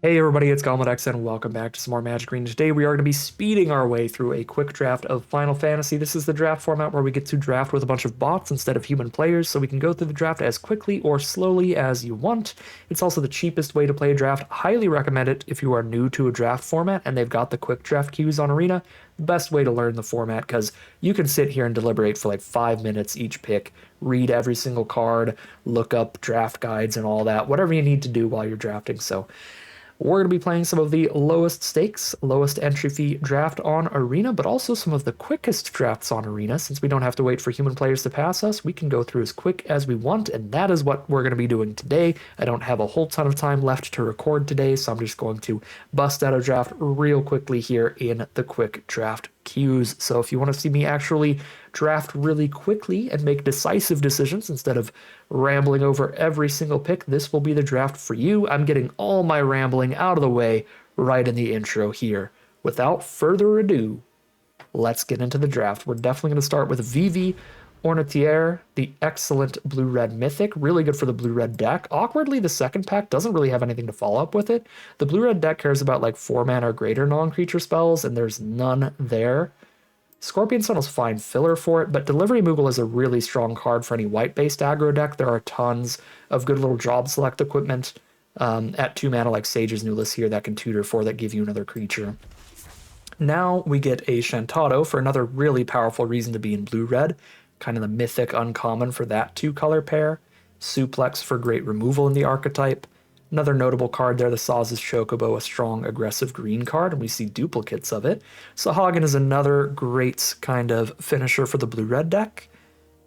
Hey everybody, it's GoblinX and welcome back to some more Magic Green. Today we are going to be speeding our way through a quick draft of Final Fantasy. This is the draft format where we get to draft with a bunch of bots instead of human players, so we can go through the draft as quickly or slowly as you want. It's also the cheapest way to play a draft. Highly recommend it if you are new to a draft format and they've got the quick draft queues on Arena. Best way to learn the format because you can sit here and deliberate for like 5 minutes each pick, read every single card, look up draft guides and all that, whatever you need to do while you're drafting. So we're going to be playing some of the lowest stakes, lowest entry fee draft on Arena, but also some of the quickest drafts on Arena. Since we don't have to wait for human players to pass us, we can go through as quick as we want, and that is what we're going to be doing today. I don't have a whole ton of time left to record today, so I'm just going to bust out a draft real quickly here in the quick draft queues. So if you want to see me actually draft really quickly and make decisive decisions instead of rambling over every single pick, this will be the draft for you. I'm getting all my rambling out of the way right in the intro here. Without further ado, let's get into the draft. We're definitely going to start with Vivi Ornitier, the excellent blue-red mythic. Really good for the blue-red deck. Awkwardly, the second pack doesn't really have anything to follow up with it. The blue-red deck cares about like 4 mana or greater non-creature spells, and there's none there. Scorpion Sun is fine filler for it, but Delivery Moogle is a really strong card for any white-based aggro deck. There are tons of good little job select equipment at 2 mana like Sage's Newless here that can tutor for that give you another creature. Now we get a Shantado for another really powerful reason to be in blue-red, kind of the mythic uncommon for that 2-color pair. Suplex for great removal in the archetype. Another notable card there, the Saz's Chocobo, a strong, aggressive green card, and we see duplicates of it. Sahagin is another great kind of finisher for the blue-red deck.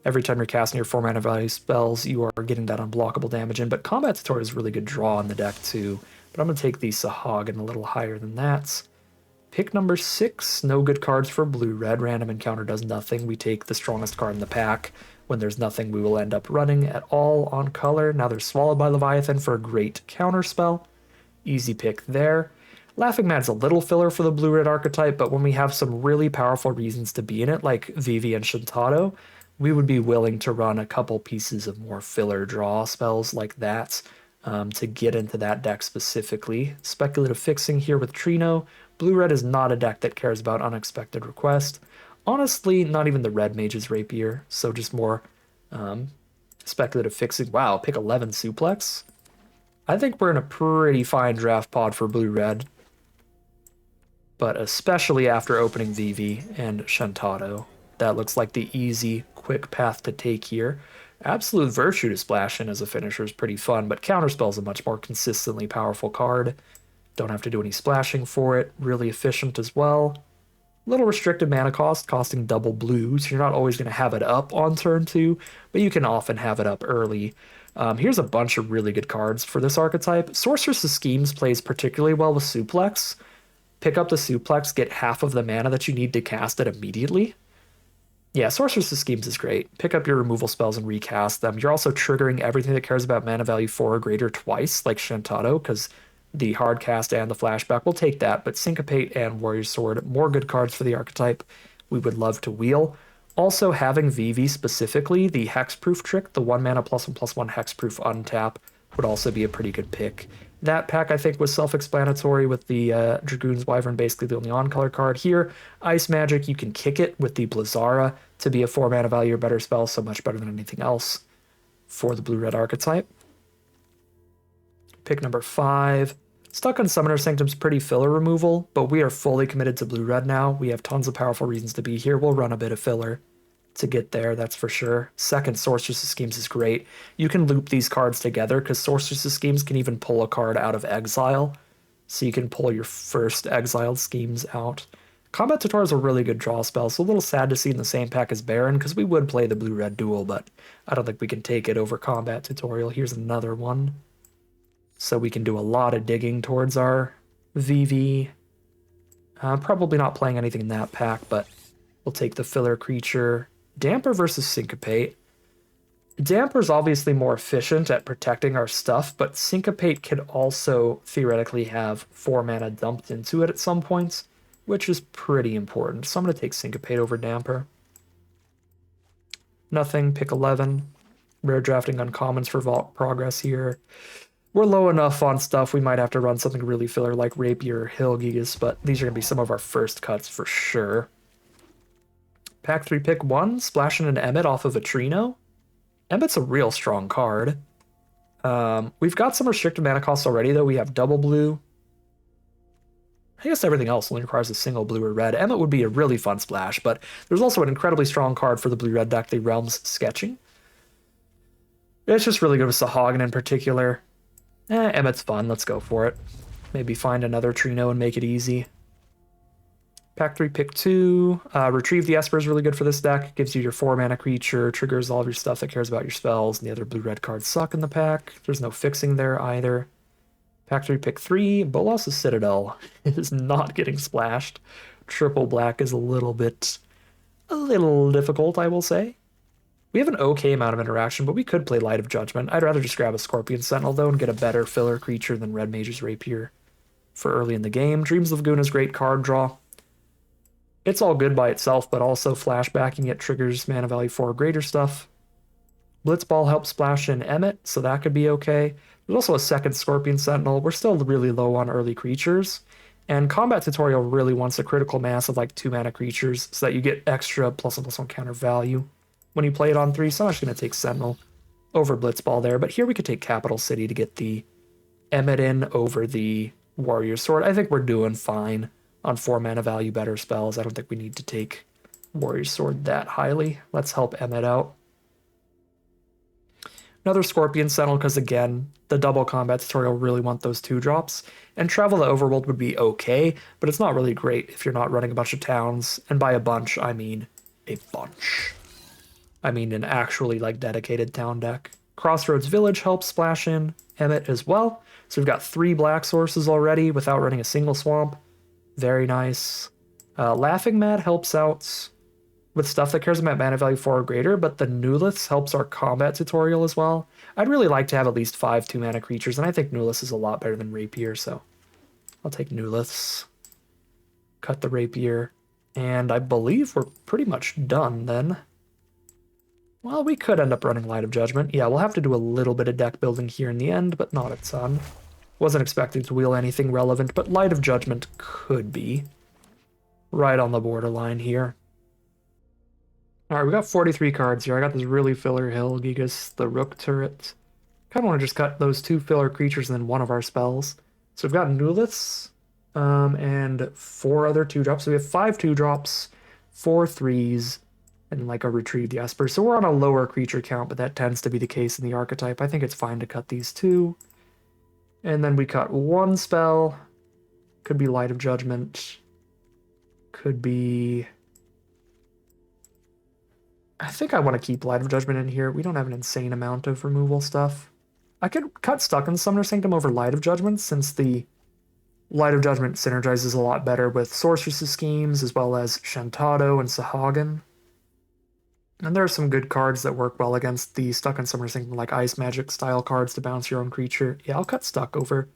Every time you're casting your 4 mana value spells, you are getting that unblockable damage in, but Combat Tutorial is a really good draw in the deck too. But I'm going to take the Sahagin a little higher than that. Pick number 6, no good cards for blue-red. Random encounter does nothing. We take the strongest card in the pack. When there's nothing, we will end up running at all on color. Now there's Swallowed by Leviathan for a great counter spell. Easy pick there. Laughing Mad's a little filler for the blue-red archetype, but when we have some really powerful reasons to be in it, like Vivi and Shantado, we would be willing to run a couple pieces of more filler draw spells like that to get into that deck specifically. Speculative Fixing here with Trino. Blue-red is not a deck that cares about Unexpected Request. Honestly, not even the Red Mage's Rapier, so just more Speculative Fixing. Wow, pick 11 Suplex. I think we're in a pretty fine draft pod for blue-red, but especially after opening Vivi and Shantado. That looks like the easy, quick path to take here. Absolute Virtue to splash in as a finisher is pretty fun, but Counterspell is a much more consistently powerful card. Don't have to do any splashing for it. Really efficient as well. Little restricted mana cost, costing double blue, so you're not always going to have it up on turn 2, but you can often have it up early. Here's a bunch of really good cards for this archetype. Sorceress's Schemes plays particularly well with Suplex. Pick up the Suplex, get half of the mana that you need to cast it immediately. Yeah, Sorceress's Schemes is great. Pick up your removal spells and recast them. You're also triggering everything that cares about mana value 4 or greater twice, like Shantado, because the hard cast and the flashback will take that, but Syncopate and Warrior's Sword, more good cards for the archetype we would love to wheel. Also, having Vivi specifically, the Hexproof trick, the 1 mana +1/+1 Hexproof untap, would also be a pretty good pick. That pack, I think, was self-explanatory with the Dragoon's Wyvern, basically the only on-color card here. Ice Magic, you can kick it with the Blizzara to be a 4 mana value or better spell, so much better than anything else for the blue-red archetype. Pick number 5. Stuck on Summoner Sanctum's pretty filler removal, but we are fully committed to blue-red now. We have tons of powerful reasons to be here. We'll run a bit of filler to get there, that's for sure. Second, Sorceress's Schemes is great. You can loop these cards together because Sorceress's Schemes can even pull a card out of exile. So you can pull your first exiled schemes out. Combat Tutorial is a really good draw spell, so a little sad to see in the same pack as Baron because we would play the blue-red duel, but I don't think we can take it over Combat Tutorial. Here's another one. So we can do a lot of digging towards our Vivi. Probably not playing anything in that pack, but we'll take the filler creature. Damper versus Syncopate. Damper's obviously more efficient at protecting our stuff, but Syncopate could also theoretically have 4 mana dumped into it at some points, which is pretty important. So I'm going to take Syncopate over Damper. Nothing, pick 11. Rare drafting uncommons for Vault Progress here. We're low enough on stuff, we might have to run something really filler like Rapier or Hill Gigas, but these are going to be some of our first cuts for sure. Pack 3, pick 1, splashing an Emmet off of a Trino. Emmet's a real strong card. We've got some restricted mana costs already, though. We have double blue. I guess everything else only requires a single blue or red. Emmet would be a really fun splash, but there's also an incredibly strong card for the blue-red deck, the Realms Sketching. It's just really good with Sahagin in particular. Emmet's fun. Let's go for it. Maybe find another Trino and make it easy. Pack 3, pick 2. Retrieve the Esper is really good for this deck. Gives you your 4-mana creature, triggers all of your stuff that cares about your spells, and the other blue-red cards suck in the pack. There's no fixing there either. Pack 3, pick 3. Bolas' Citadel is not getting splashed. Triple black is a little difficult, I will say. We have an okay amount of interaction, but we could play Light of Judgment. I'd rather just grab a Scorpion Sentinel, though, and get a better filler creature than Red Mage's Rapier for early in the game. Dreams Lagoon is great card draw. It's all good by itself, but also flashbacking it triggers mana value 4 greater stuff. Blitzball helps splash in Emmet, so that could be okay. There's also a second Scorpion Sentinel. We're still really low on early creatures. And Combat Tutorial really wants a critical mass of like 2 mana creatures so that you get extra +1/+1 counter value when you play it on 3. So I'm just going to take Sentinel over Blitzball there. But here we could take Capital City to get the Emmet in over the Warrior Sword. I think we're doing fine on 4 mana value better spells. I don't think we need to take Warrior Sword that highly. Let's help Emmet out. Another Scorpion Sentinel, because again, the double Combat Tutorial really want those 2 drops. And Travel to Overworld would be okay, but it's not really great if you're not running a bunch of towns. And by a bunch, I mean a bunch. I mean an actually like dedicated town deck. Crossroads Village helps splash in Emmet as well. So we've got 3 black sources already without running a single swamp. Very nice. Laughing Mad helps out with stuff that cares about mana value 4 or greater, but the Nuliths helps our Combat Tutorial as well. I'd really like to have at least 5 2-mana creatures, and I think Nuliths is a lot better than Rapier, so I'll take Nuliths. Cut the Rapier, and I believe we're pretty much done then. Well, we could end up running Light of Judgment. Yeah, we'll have to do a little bit of deck building here in the end, but not a ton. Wasn't expecting to wheel anything relevant, but Light of Judgment could be right on the borderline here. All right, we got 43 cards here. I got this really filler Hill Gigas, the Rook Turret. Kind of want to just cut those 2 filler creatures and then 1 of our spells. So we've got Nuliths and 4 other 2-drops. So we have 5 2-drops, 4 3s, and like a Retrieve the Esper. So we're on a lower creature count, but that tends to be the case in the archetype. I think it's fine to cut these 2. And then we cut 1 spell. Could be Light of Judgment. Could be... I think I want to keep Light of Judgment in here. We don't have an insane amount of removal stuff. I could cut Stuck in Summoner Sanctum over Light of Judgment, since the Light of Judgment synergizes a lot better with Sorceress's Schemes, as well as Shantado and Sahagin. And there are some good cards that work well against the Stuck in Summoner Sanctum, like Ice Magic style cards to bounce your own creature. Yeah, I'll cut Stuck over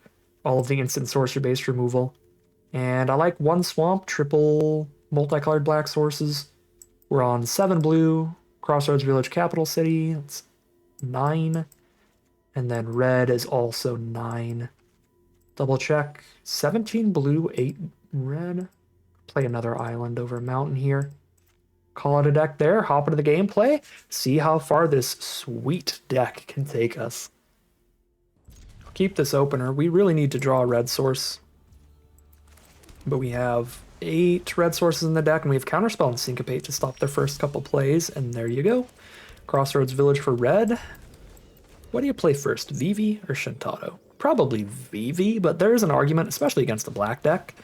all of the instant sorcery-based removal. And I like 1 swamp, triple multicolored black sources. We're on 7 blue, Crossroads Village, Capital City. That's 9. And then red is also 9. Double check. 17 blue, 8 red. Play another island over a mountain here. Call it a deck there. Hop into the gameplay. See how far this sweet deck can take us. Keep this opener. We really need to draw a red source. But we have 8 red sources in the deck, and we have Counterspell and Syncopate to stop their first couple plays, and there you go. Crossroads Village for red. What do you play first, Vivi or Shantado? Probably Vivi, but there is an argument, especially against the black deck,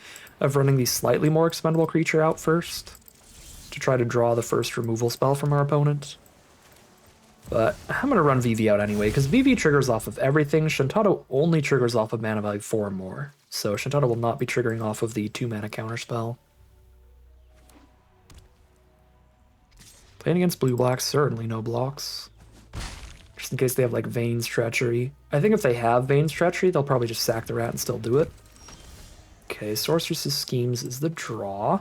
of running the slightly more expendable creature out first to try to draw the first removal spell from our opponent. But I'm going to run Vivi out anyway, because Vivi triggers off of everything. Shantado only triggers off of mana value 4 or more. So Shantado will not be triggering off of the 2-mana counterspell. Playing against blue-black, certainly no blocks. Just in case they have, like, Vane's Treachery. I think if they have Vane's Treachery, they'll probably just sack the rat and still do it. Okay, Sorceress's Schemes is the draw.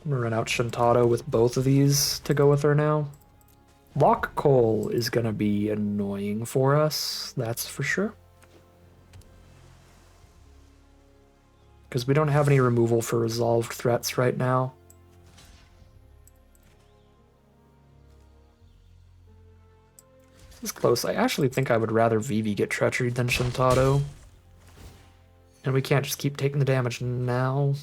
I'm gonna run out Shintado with both of these to go with her now. Lock Coal is gonna be annoying for us, that's for sure. Because we don't have any removal for resolved threats right now. This is close. I actually think I would rather Vivi get Treachery than Shintado. And we can't just keep taking the damage now.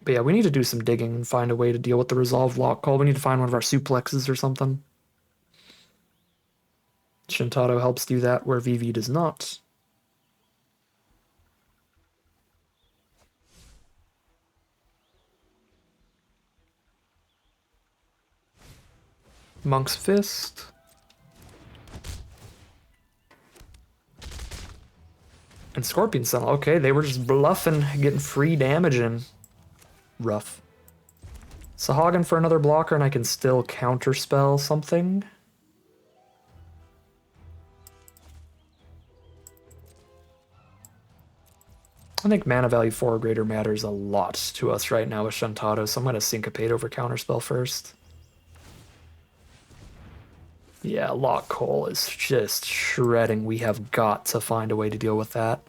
But yeah, we need to do some digging and find a way to deal with the resolved lock call. We need to find one of our suplexes or something. Shintado helps do that where Vivi does not. Monk's Fist. And Scorpion Sentinel. Okay, they were just bluffing, getting free damage in. Rough. Sahagin for another blocker, and I can still counterspell something. I think mana value 4 or greater matters a lot to us right now with Shintado, so I'm going to Syncopate over Counterspell first. Yeah, Lock Coal is just shredding. We have got to find a way to deal with that.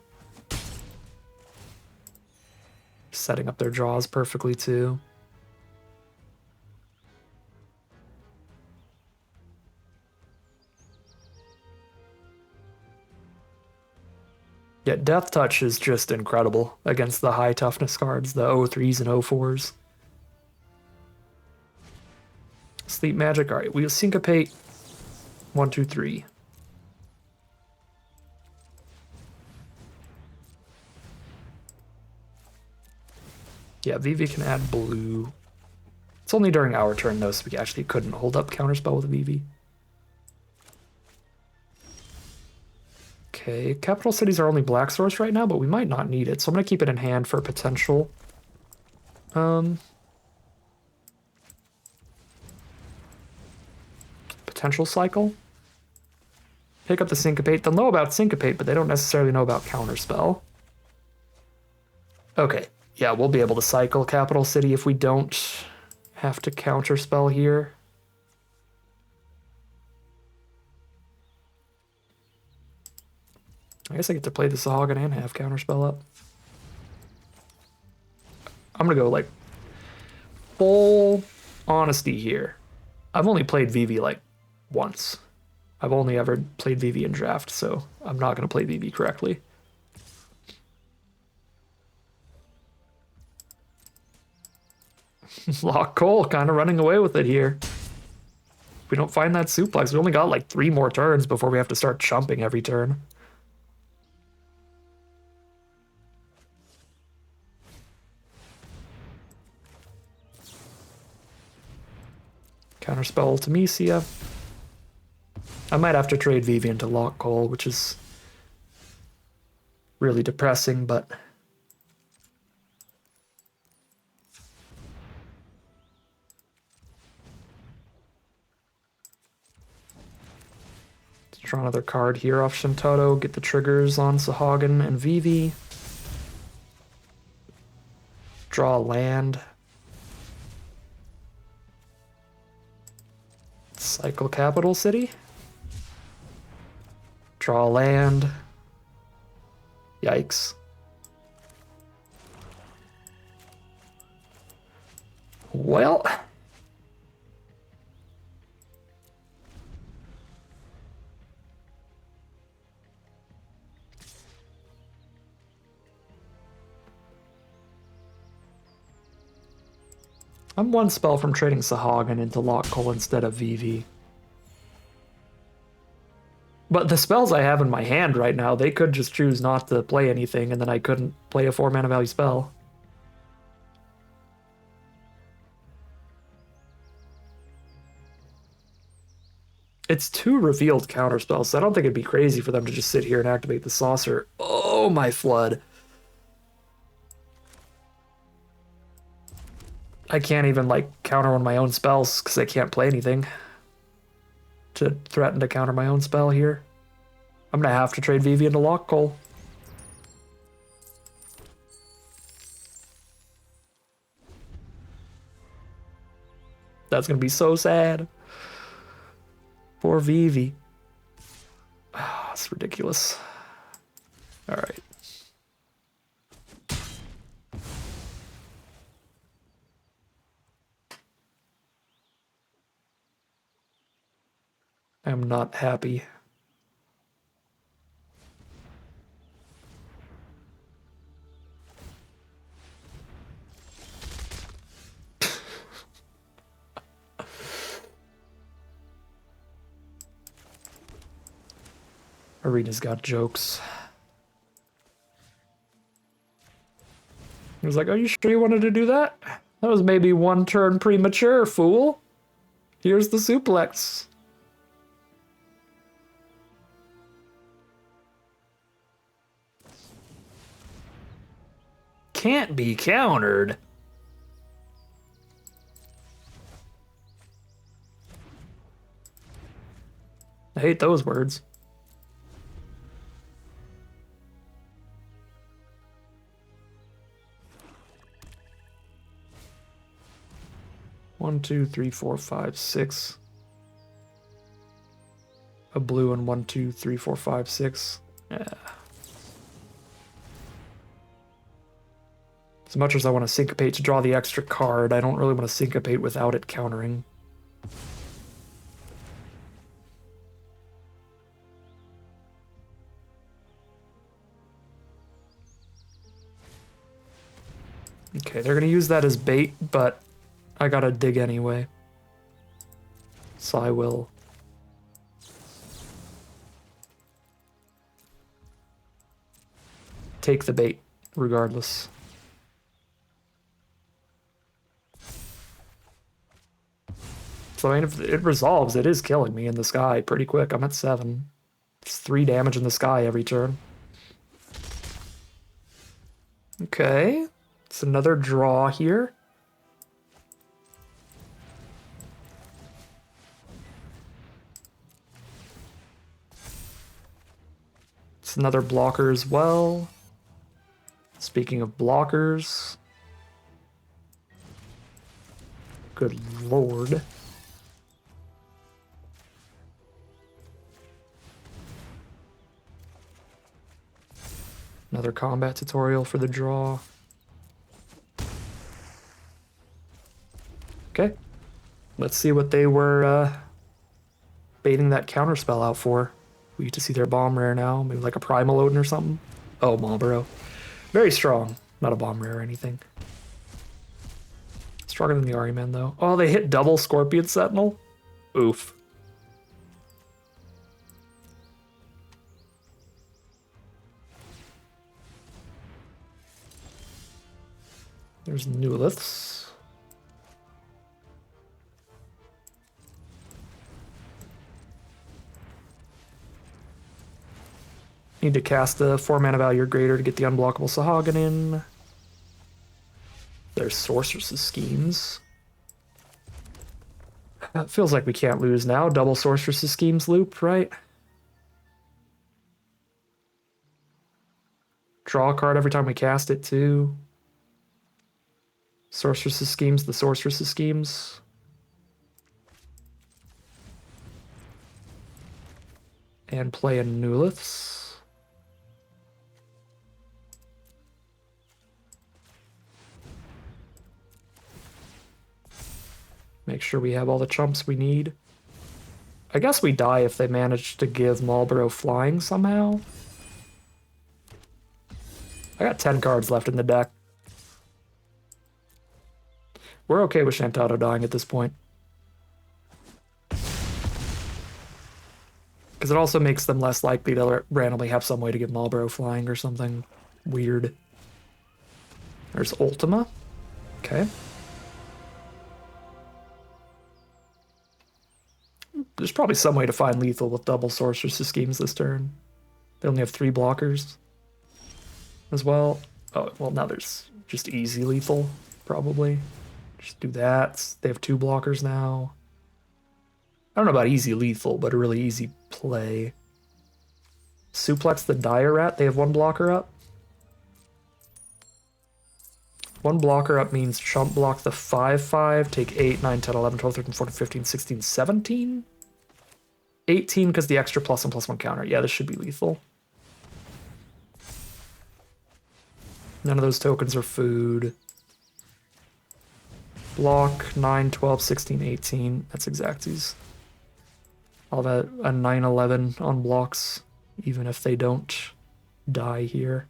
Setting up their draws perfectly, too. Yeah, Death Touch is just incredible against the high toughness cards, the O3s and O4s. Sleep Magic, alright, we'll Syncopate. 1, 2, 3. Yeah, Vivi can add blue. It's only during our turn, though, so we actually couldn't hold up Counterspell with Vivi. Okay, capital cities are only black source right now, but we might not need it, so I'm going to keep it in hand for potential. Potential cycle. Pick up the Syncopate. They'll know about Syncopate, but they don't necessarily know about Counterspell. Okay, yeah, we'll be able to cycle Capital City if we don't have to Counterspell here. I guess I get to play the Sahagin and have Counterspell up. I'm gonna go like full honesty here. I've only played Vivi like once. I've only ever played Vivi in draft, so I'm not gonna play Vivi correctly. Lock Cole kind of running away with it here. If we don't find that suplex, we only got like 3 more turns before we have to start chumping every turn. Counterspell Ultimisia. I might have to trade Vivi into Lock Cole, which is really depressing, but let's draw another card here off Shintado, get the triggers on Sahagin and Vivi. Draw a land. Cycle Capital City. Draw land. Yikes. Well. I'm one spell from trading Sahagin into Lock Cole instead of Vivi. But the spells I have in my hand right now, they could just choose not to play anything, and then I couldn't play a 4 mana value spell. It's 2 revealed counterspells, so I don't think it'd be crazy for them to just sit here and activate the Saucer. Oh, my Flood. I can't even, like, counter one of my own spells, because I can't play anything to threaten to counter my own spell here. I'm gonna have to trade Vivi into Lock Cole. That's gonna be so sad. Poor Vivi. It's ridiculous. All right. I'm not happy. Arena's got jokes. He was like, are you sure you wanted to do that? That was maybe one turn premature, fool. Here's the suplex. Can't be countered. I hate those words. One, two, three, four, five, six. A blue and 1, 2, 3, 4, 5, 6. Yeah. As much as I want to syncopate to draw the extra card, I don't really want to syncopate without it countering. Okay, they're going to use that as bait, but I gotta dig anyway. So I will. Take the bait, regardless. So I mean, if it resolves, it is killing me in the sky pretty quick. I'm at 7. It's 3 damage in the sky every turn. Okay. It's another draw here. It's another blocker as well. Speaking of blockers. Good lord. Another combat tutorial for the draw. Okay. Let's see what they were baiting that counterspell out for. We get to see their bomb rare now. Maybe like a Primal Odin or something. Oh, Marlboro. Very strong. Not a bomb rare or anything. Stronger than the Ariman, though. Oh, they hit double Scorpion Sentinel? Oof. There's Newliths. Need to cast the 4 mana value or greater to get the unblockable Sahagin in. There's Sorceress's Schemes. It feels like we can't lose now. Double Sorceress's Schemes loop, right? Draw a card every time we cast it, too. Sorceress's Schemes, the Sorceress's Schemes. And play a Newliths. Make sure we have all the chumps we need. I guess we die if they manage to give Marlboro flying somehow. I got 10 cards left in the deck. We're okay with Shantado dying at this point. Because it also makes them less likely to randomly have some way to give Marlboro flying or something weird. There's Ultima. Okay. There's probably some way to find lethal with double Sorceress Schemes this turn. They only have 3 blockers as well. Oh, well, now there's just easy lethal, probably. Just do that. They have 2 blockers now. I don't know about easy lethal, but a really easy play. Suplex the Dire Rat. They have 1 blocker up. One blocker up means chump block the 5/5, take 8, 9, 10, 11, 12, 13, 14, 15, 16, 17? 18 because the extra +1/+1 counter. Yeah, this should be lethal. None of those tokens are food. Block 9, 12, 16, 18. That's exactsies. I'll have a 9, 11 on blocks, even if they don't die here.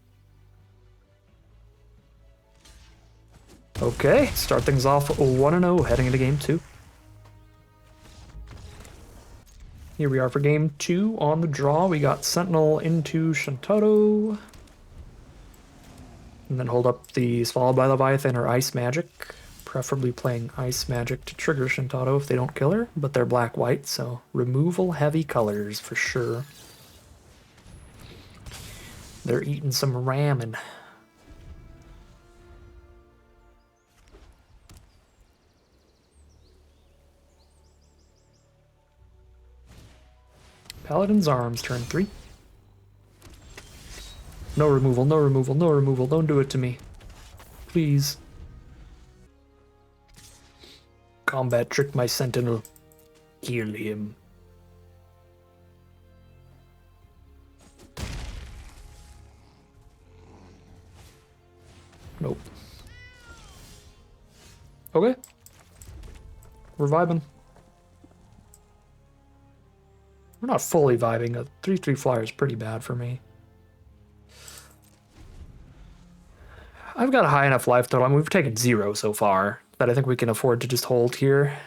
Okay, start things off 1-0, heading into game 2. Here we are for game 2 on the draw. We got Sentinel into Shantaro. And then hold up the Swallowed by Leviathan or Ice Magic. Preferably playing Ice Magic to trigger Shantaro if they don't kill her, but they're black-white, so removal heavy colors for sure. They're eating some ramen. Paladin's Arms, turn 3. No removal, no removal, no removal. Don't do it to me. Please. Combat trick my sentinel. Kill him. Nope. Okay. We're vibing. We're not fully vibing. A 3/3 flyer is pretty bad for me. I've got a high enough life total. I mean, we've taken 0 so far that I think we can afford to just hold here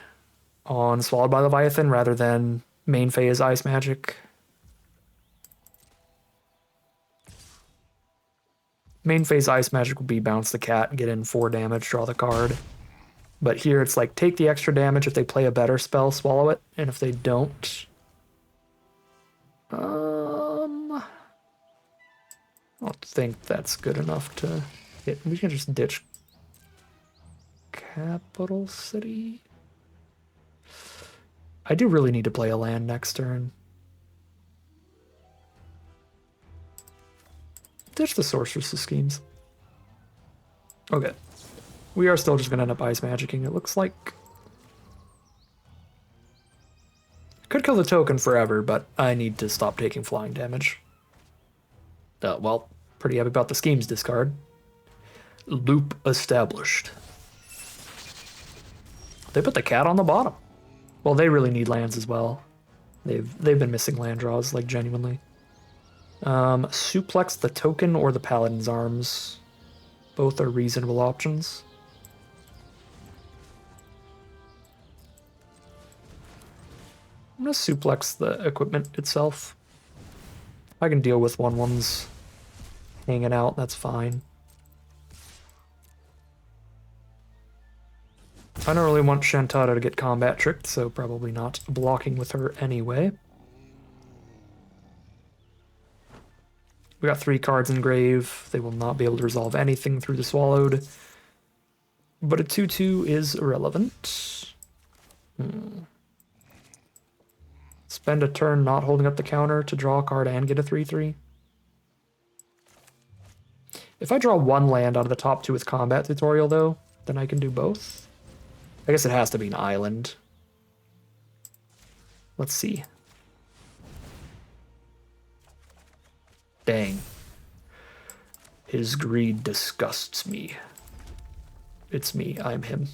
on Swallowed by Leviathan rather than main phase Ice Magic. Main phase Ice Magic would be bounce the cat, get in 4 damage, draw the card. But here it's like take the extra damage. If they play a better spell, swallow it. And if they don't... I don't think that's good enough to hit. We can just ditch Capital City. I do really need to play a land next turn. Ditch the Sorceress' schemes. Okay. We are still just going to end up Ice Magicking, it looks like. Could kill the token forever, but I need to stop taking flying damage. Well, pretty happy about the schemes discard. Loop established. They put the cat on the bottom. Well, they really need lands as well. They've been missing land draws, like genuinely. Suplex the token or the Paladin's Arms. Both are reasonable options. I'm gonna suplex the equipment itself. I can deal with 1/1s hanging out, that's fine. I don't really want Shantaro to get combat tricked, so probably not blocking with her anyway. We got 3 cards in grave. They will not be able to resolve anything through the Swallowed. But a 2/2 is irrelevant. Spend a turn not holding up the counter to draw a card and get a 3/3. If I draw 1 land out of the top 2 with combat tutorial, though, then I can do both. I guess it has to be an island. Let's see. Dang. His greed disgusts me. It's me, I'm him.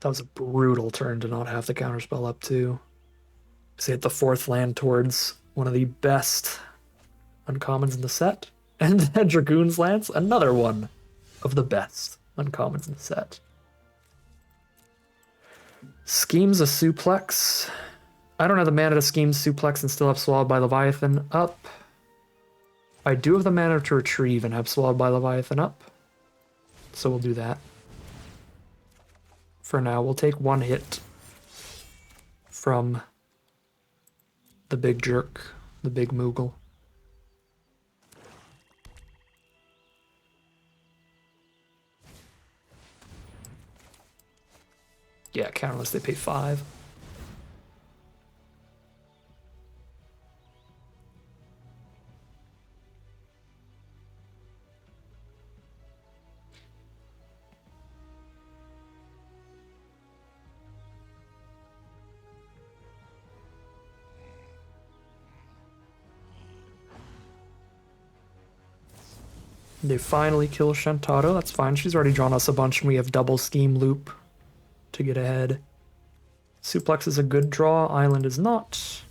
That was a brutal turn to not have the counterspell up too. So hit the 4th land towards one of the best uncommons in the set. And then Dragoon's Lance, another one of the best uncommons in the set. Schemes a suplex. I don't have the mana to scheme suplex and still have Swallowed by Leviathan up. I do have the mana to retrieve and have Swallowed by Leviathan up. So we'll do that. For now, we'll take 1 hit from the big jerk, the big Moogle. Yeah, counterless, they pay 5. They finally kill Shantaro. That's fine. She's already drawn us a bunch, and we have double scheme loop to get ahead. Suplex is a good draw. Island is not.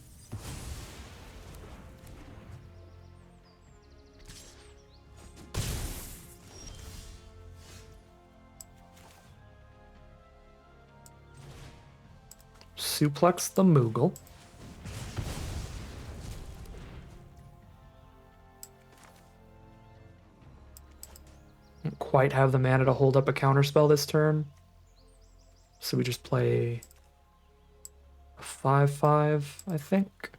Suplex the Moogle. Don't quite have the mana to hold up a counterspell this turn. So we just play a 5/5, I think.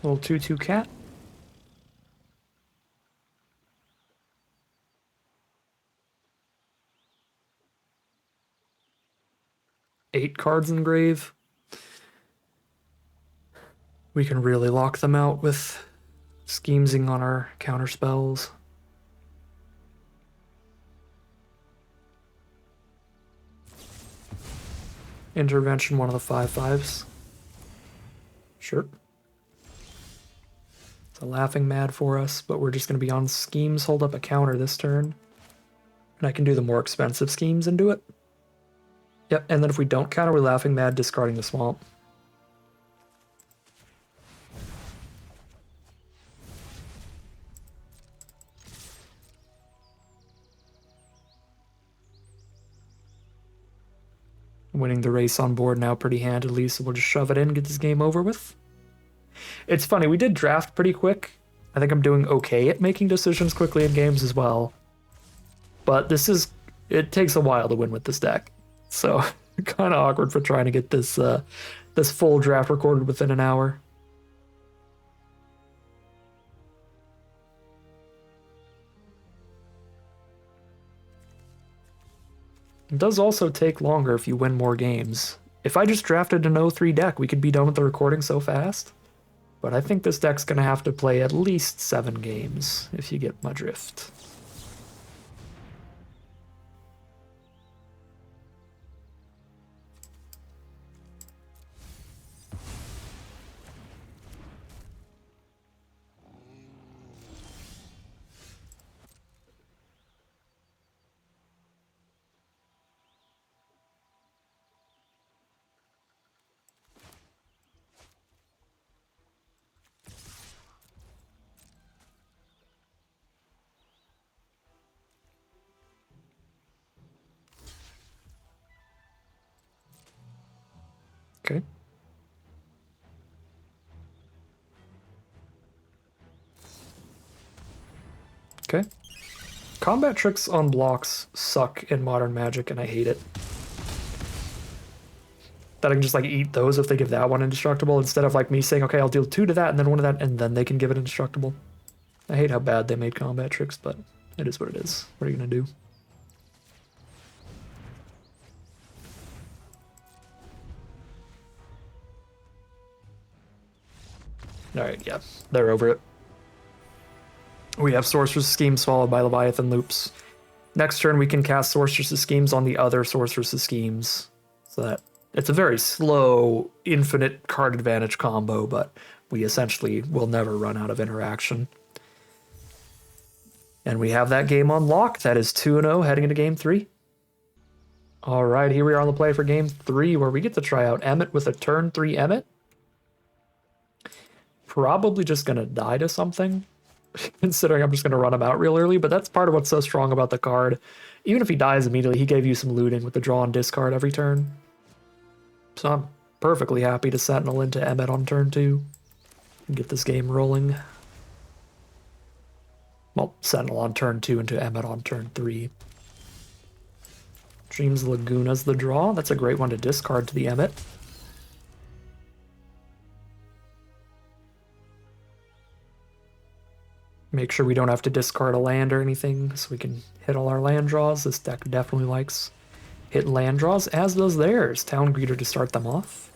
Little 2/2 cat. Eight cards in grave. We can really lock them out with schemesing on our counter spells. Intervention, one of the 5/5s. Sure. It's a laughing mad for us, but we're just going to be on schemes, hold up a counter this turn. And I can do the more expensive schemes and do it. Yep, and then if we don't counter, we're laughing mad, discarding the swamp. Winning the race on board now pretty handedly, so we'll just shove it in, get this game over with. It's funny, we did draft pretty quick. I think I'm doing okay at making decisions quickly in games as well. But it takes a while to win with this deck. So, kind of awkward for trying to get this this full draft recorded within an hour. It does also take longer if you win more games. If I just drafted an 0-3 deck, we could be done with the recording so fast. But I think this deck's going to have to play at least 7 games, if you get my drift. Okay. Okay. Combat tricks on blocks suck in Modern Magic, and I hate it. That I can just like eat those if they give that one indestructible, instead of like me saying, okay, I'll deal 2 to that and then 1 to that, and then they can give it indestructible. I hate how bad they made combat tricks, but it is what it is. What are you gonna do? Alright, yeah, they're over it. We have Sorceress Schemes followed by Leviathan Loops. Next turn, we can cast Sorceress Schemes on the other Sorceress Schemes. So that it's a very slow, infinite card advantage combo, but we essentially will never run out of interaction. And we have that game on lock. That is 2-0 heading into game 3. All right, here we are on the play for game 3, where we get to try out Emmet with a turn 3 Emmet. Probably just going to die to something, considering I'm just going to run him out real early, but that's part of what's so strong about the card. Even if he dies immediately, he gave you some looting with the draw and discard every turn. So I'm perfectly happy to Sentinel into Emmet on turn 2 and get this game rolling. Well, Sentinel on turn 2 into Emmet on turn 3. Dreams Laguna's the draw. That's a great one to discard to the Emmet. Make sure we don't have to discard a land or anything so we can hit all our land draws. This deck definitely likes hitting land draws, as does theirs. Town Greeter to start them off.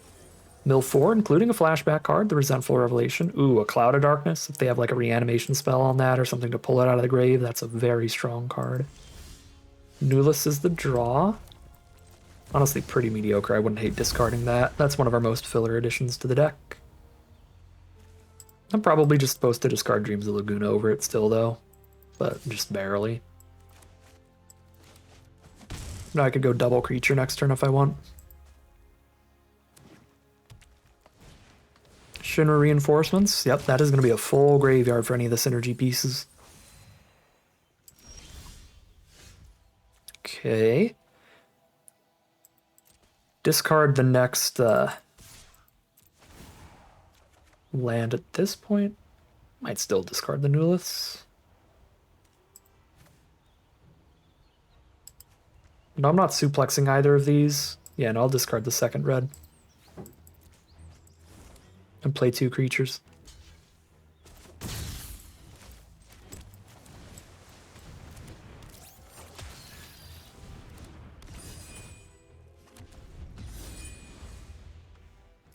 Mill 4, including a flashback card, the Resentful Revelation. Ooh, a Cloud of Darkness. If they have like a reanimation spell on that or something to pull it out of the grave, that's a very strong card. Nulis is the draw. Honestly, pretty mediocre. I wouldn't hate discarding that. That's one of our most filler additions to the deck. I'm probably just supposed to discard Dreams of Laguna over it still, though. But just barely. Now I could go double creature next turn if I want. Shinra Reinforcements. Yep, that is going to be a full graveyard for any of the synergy pieces. Okay. Discard the next land at this point. Might still discard the Nulis. No, I'm not suplexing either of these. Yeah, no, I'll discard the second red. And play 2 creatures.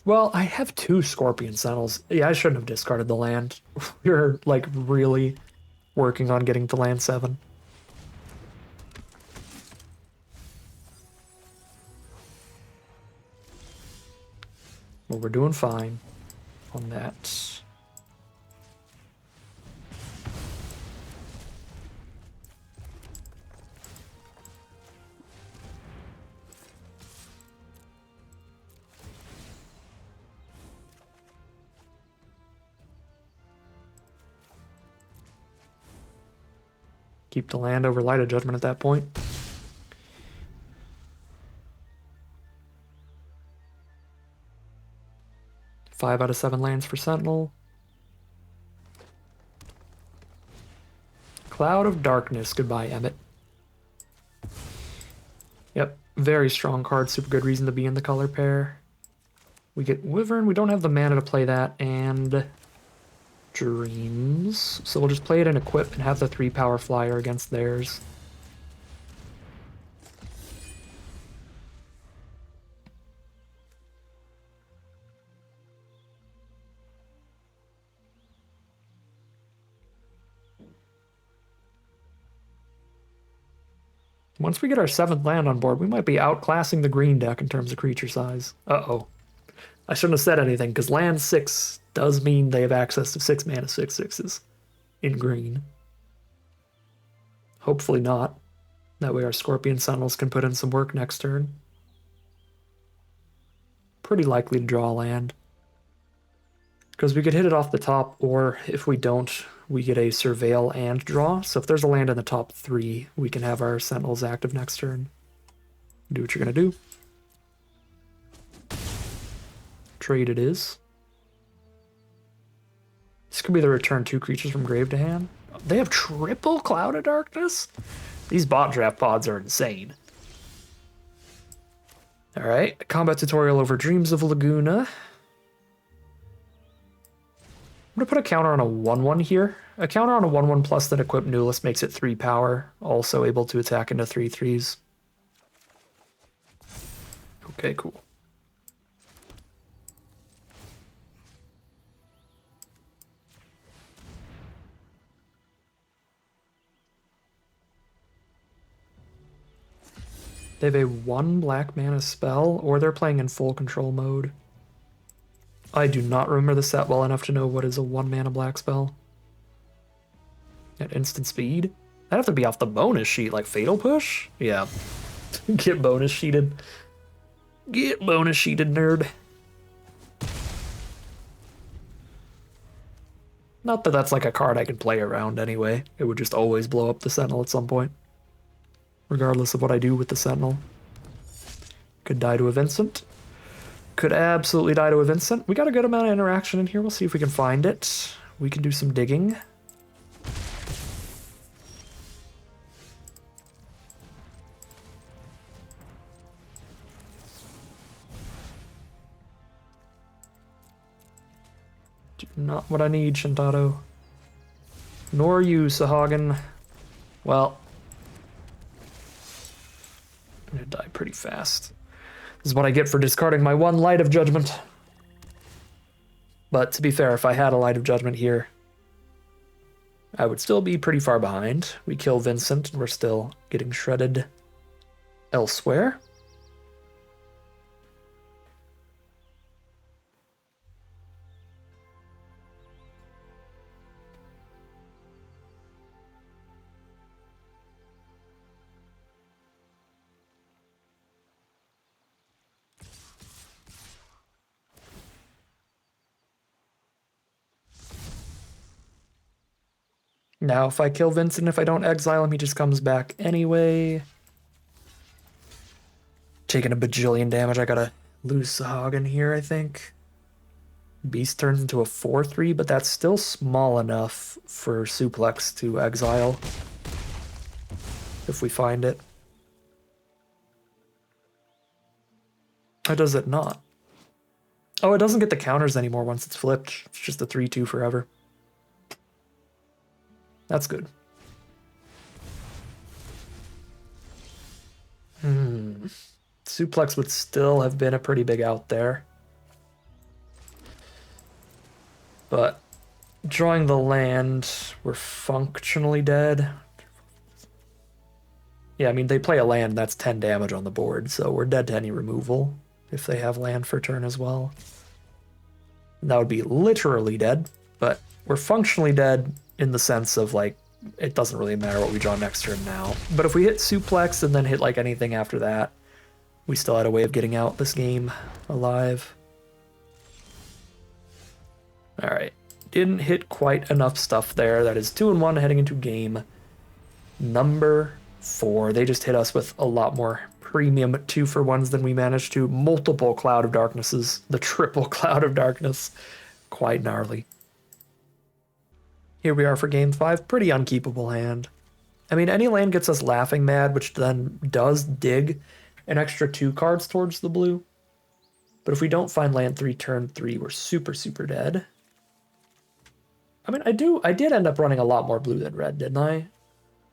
Well, I have 2 Scorpion Sentinels. Yeah, I shouldn't have discarded the land. We're, like, really working on getting to land 7. Well, we're doing fine on that. Keep the land over Light of Judgment at that point. Five out of 7 lands for Sentinel. Cloud of Darkness. Goodbye, Emmet. Yep, very strong card. Super good reason to be in the color pair. We get Wyvern. We don't have the mana to play that, and Dreams. So we'll just play it and equip and have the 3-power flyer against theirs. Once we get our 7th land on board, we might be outclassing the green deck in terms of creature size. Uh-oh. I shouldn't have said anything, because land 6 does mean they have access to 6 mana 6/6s in green. Hopefully not. That way our Scorpion Sentinels can put in some work next turn. Pretty likely to draw a land. Because we could hit it off the top, or if we don't, we get a Surveil and draw. So if there's a land in the top 3, we can have our Sentinels active next turn. Do what you're going to do. Trade it is. This could be the return 2 creatures from grave to hand. They have triple Cloud of Darkness? These bot draft pods are insane. Alright, combat tutorial over Dreams of Laguna. I'm going to put a counter on a 1/1 here. A counter on a 1/1 plus that equip Nulis makes it 3 power, also able to attack into 3/3s. Okay, cool. They have a 1 black mana spell, or they're playing in full control mode. I do not remember the set well enough to know what is a 1 mana black spell. At instant speed? That'd have to be off the bonus sheet, like Fatal Push? Yeah. Get bonus sheeted. Get bonus sheeted, nerd. Not that that's like a card I can play around anyway. It would just always blow up the Sentinel at some point. Regardless of what I do with the Sentinel. Could die to a Vincent. Could absolutely die to a Vincent. We got a good amount of interaction in here. We'll see if we can find it. We can do some digging. Not what I need, Shintado. Nor you, Sahagin. Well, I'm gonna die pretty fast. This is what I get for discarding my one Light of Judgment. But to be fair, if I had a Light of Judgment here, I would still be pretty far behind. We kill Vincent, and we're still getting shredded elsewhere. Now, if I kill Vincent, if I don't exile him, he just comes back anyway. Taking a bajillion damage. I gotta lose Sahagin here, I think. Beast turns into a 4-3, but that's still small enough for Suplex to exile. If we find it. Or does it not? Oh, it doesn't get the counters anymore once it's flipped. It's just a 3-2 forever. That's good. Suplex would still have been a pretty big out there. But drawing the land, we're functionally dead. Yeah, I mean, they play a land, that's 10 damage on the board, so we're dead to any removal if they have land for turn as well. And that would be literally dead, but we're functionally dead in the sense of, like, it doesn't really matter what we draw next turn now. But if we hit Suplex and then hit, like, anything after that, we still had a way of getting out this game alive. Alright. Didn't hit quite enough stuff there. That is 2-1 heading into game number 4. They just hit us with a lot more premium 2-for-1s than we managed to. Multiple Cloud of Darknesses. The triple Cloud of Darkness. Quite gnarly. Here we are for game 5. Pretty unkeepable hand. I mean, any land gets us Laughing Mad, which then does dig an extra 2 cards towards the blue. But if we don't find land 3 turn 3, we're super, super dead. I mean, I did end up running a lot more blue than red, didn't I?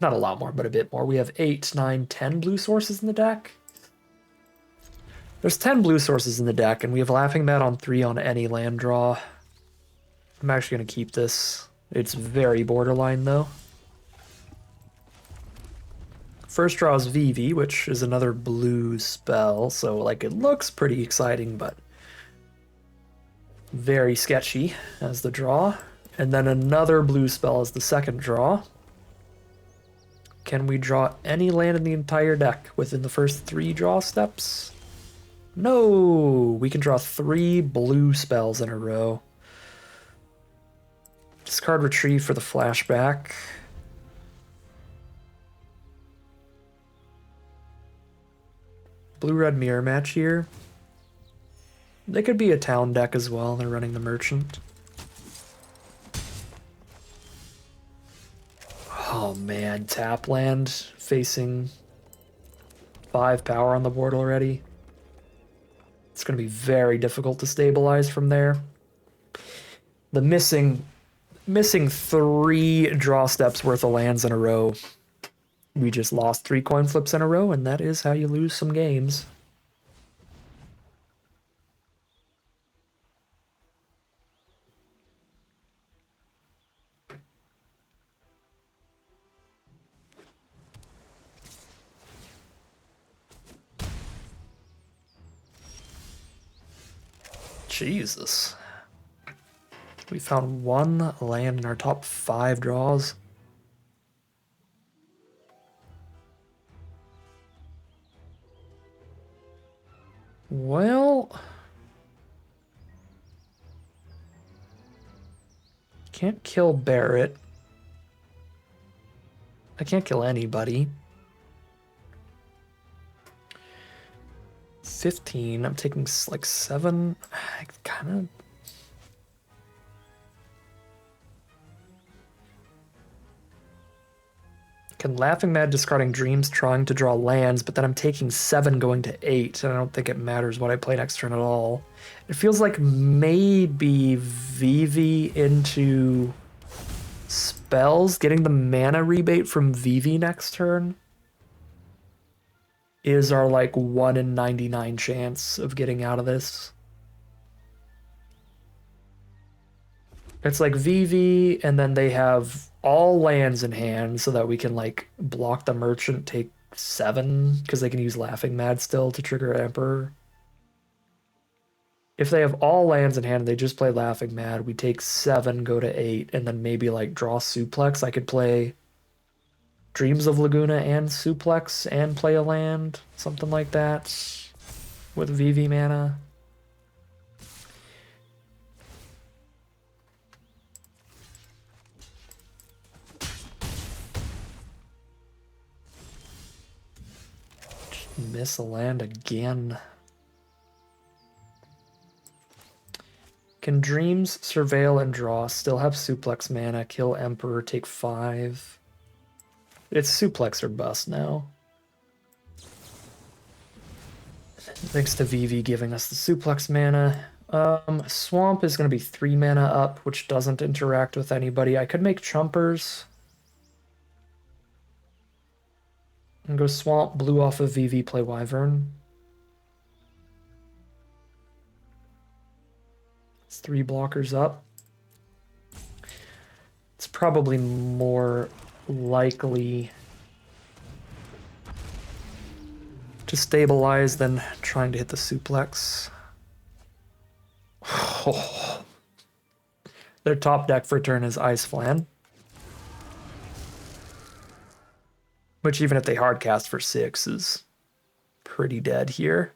Not a lot more, but a bit more. We have 8, 9, 10 blue sources in the deck. There's 10 blue sources in the deck, and we have Laughing Mad on 3 on any land draw. I'm actually going to keep this. It's very borderline, though. First draw is Vivi, which is another blue spell, so, like, it looks pretty exciting, but very sketchy as the draw. And then another blue spell as the second draw. Can we draw any land in the entire deck within the first 3 draw steps? No! We can draw 3 blue spells in a row. Discard Retrieve for the flashback. Blue-red mirror match here. They could be a town deck as well. They're running the Merchant. Oh man, tap land facing 5 power on the board already. It's going to be very difficult to stabilize from there. The missing 3 draw steps worth of lands in a row. We just lost 3 coin flips in a row, and that is how you lose some games. Jesus. We found 1 land in our top 5 draws. Well, can't kill Barrett. I can't kill anybody. 15. I'm taking like 7. I kind of... Can Laughing Mad discarding Dreams trying to draw lands, but then I'm taking 7 going to 8, and I don't think it matters what I play next turn at all. It feels like maybe Vivi into spells, getting the mana rebate from Vivi next turn is our like 1 in 99 chance of getting out of this. It's like Vivi, and then they have all lands in hand so that we can like block the merchant, take 7, because they can use Laughing Mad still to trigger Emperor. If they have all lands in hand and they just play Laughing Mad, we take 7, go to 8, and then maybe like draw Suplex. I could play Dreams of Laguna and Suplex and play a land, something like that, with Vivi mana. Just miss a land again. Can Dreams, Surveil, and Draw still have Suplex mana, kill Emperor, take 5? It's Suplex or bust now. Thanks to Vivi giving us the Suplex mana. Swamp is going to be 3 mana up, which doesn't interact with anybody. I could make Chumpers. And go Swamp, blue off of Vivi, play Wyvern. It's 3 blockers up. It's probably more likely to stabilize than trying to hit the Suplex. Oh. Their top deck for turn is Ice Flan, which even if they hardcast for 6 is pretty dead here.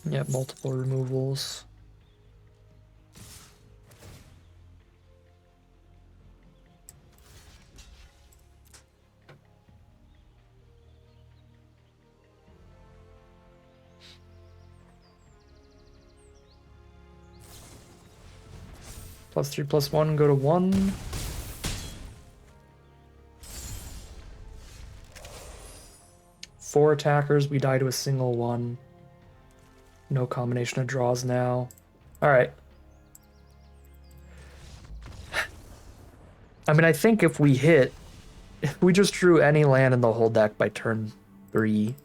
Yeah, multiple removals. +3/+1, go to 1. Four attackers, we die to a single one. No combination of draws now. Alright. I mean, I think if we just drew any land in the whole deck by turn 3,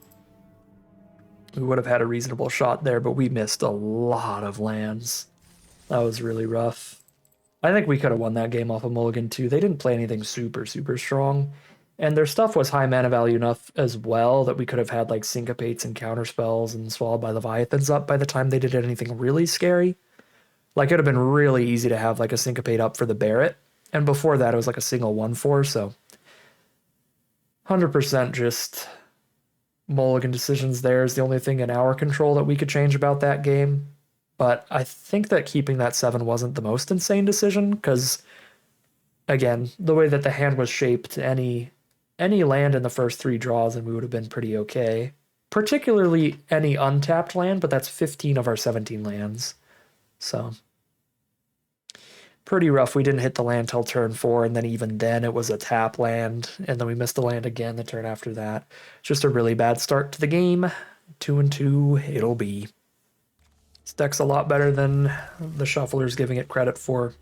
we would have had a reasonable shot there, but we missed a lot of lands. That was really rough. I think we could have won that game off of Mulligan too. They didn't play anything super, super strong. And their stuff was high mana value enough as well that we could have had like Syncopates and Counterspells and Swallowed by Leviathans up by the time they did anything really scary. Like it would have been really easy to have like a Syncopate up for the Barret. And before that it was like a single 1/4, so 100% just Mulligan decisions there is the only thing in our control that we could change about that game. But I think that keeping that 7 wasn't the most insane decision, because, again, the way that the hand was shaped, any land in the first 3 draws and we would have been pretty okay. Particularly any untapped land, but that's 15 of our 17 lands. So, pretty rough. We didn't hit the land till turn 4, and then even then it was a tap land, and then we missed the land again the turn after that. Just a really bad start to the game. 2-2 it'll be. This deck's a lot better than the shuffler's giving it credit for,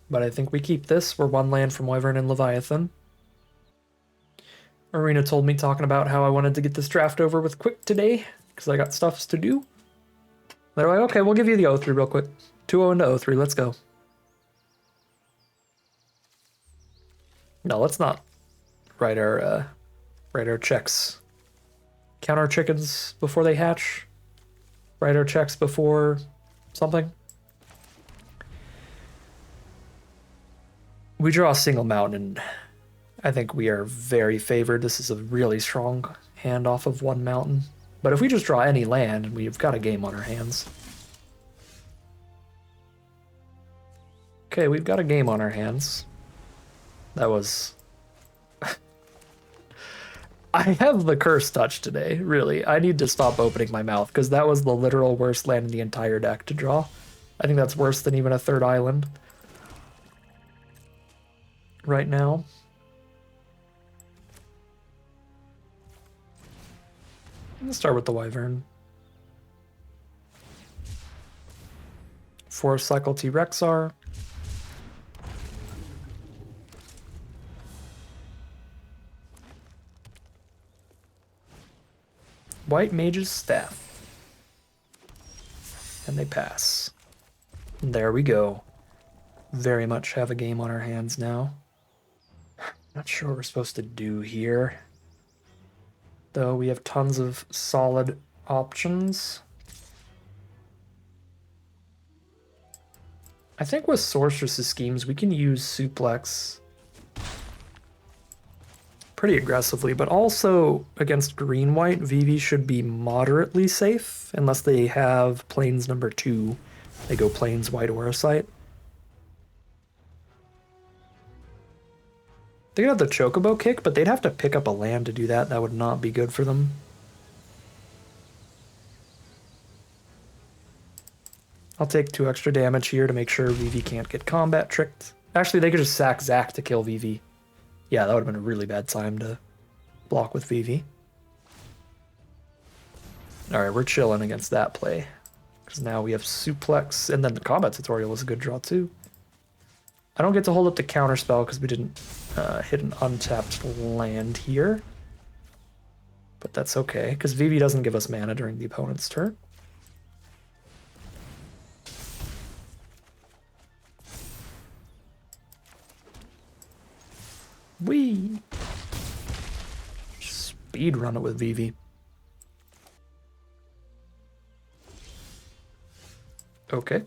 but I think we keep this. We're 1 land from Wyvern and Leviathan. Arena told me talking about how I wanted to get this draft over with quick today, because I got stuffs to do. They're like, okay, we'll give you the O3 real quick. 2-0 into O3, let's go. No, let's not write our checks Count our chickens before they hatch. Write our checks before something. We draw a single mountain, and I think we are very favored. This is a really strong hand off of one mountain. But if we just draw any land, we've got a game on our hands. Okay, we've got a game on our hands. That was... I have the curse touch today, really. I need to stop opening my mouth, because that was the literal worst land in the entire deck to draw. I think that's worse than even a third island. Right now. Let's start with the Wyvern. 4 Cycle T-Rexar. White Mage's Staff. And they pass. And there we go. Very much have a game on our hands now. Not sure what we're supposed to do here. Though we have tons of solid options. I think with Sorceress's schemes, we can use Suplex pretty aggressively, but also against green-white, Vivi should be moderately safe, unless they have Plains number 2. They go Plains White Orosite. They could have the Chocobo kick, but they'd have to pick up a land to do that. That would not be good for them. I'll take 2 extra damage here to make sure Vivi can't get combat tricked. Actually, they could just sack Zac to kill Vivi. Yeah, that would have been a really bad time to block with Vivi. Alright, we're chilling against that play. Because now we have Suplex, and then the combat tutorial was a good draw too. I don't get to hold up the counterspell because we didn't hit an untapped land here. But that's okay, because Vivi doesn't give us mana during the opponent's turn. Whee! Speed run it with Vivi. Okay.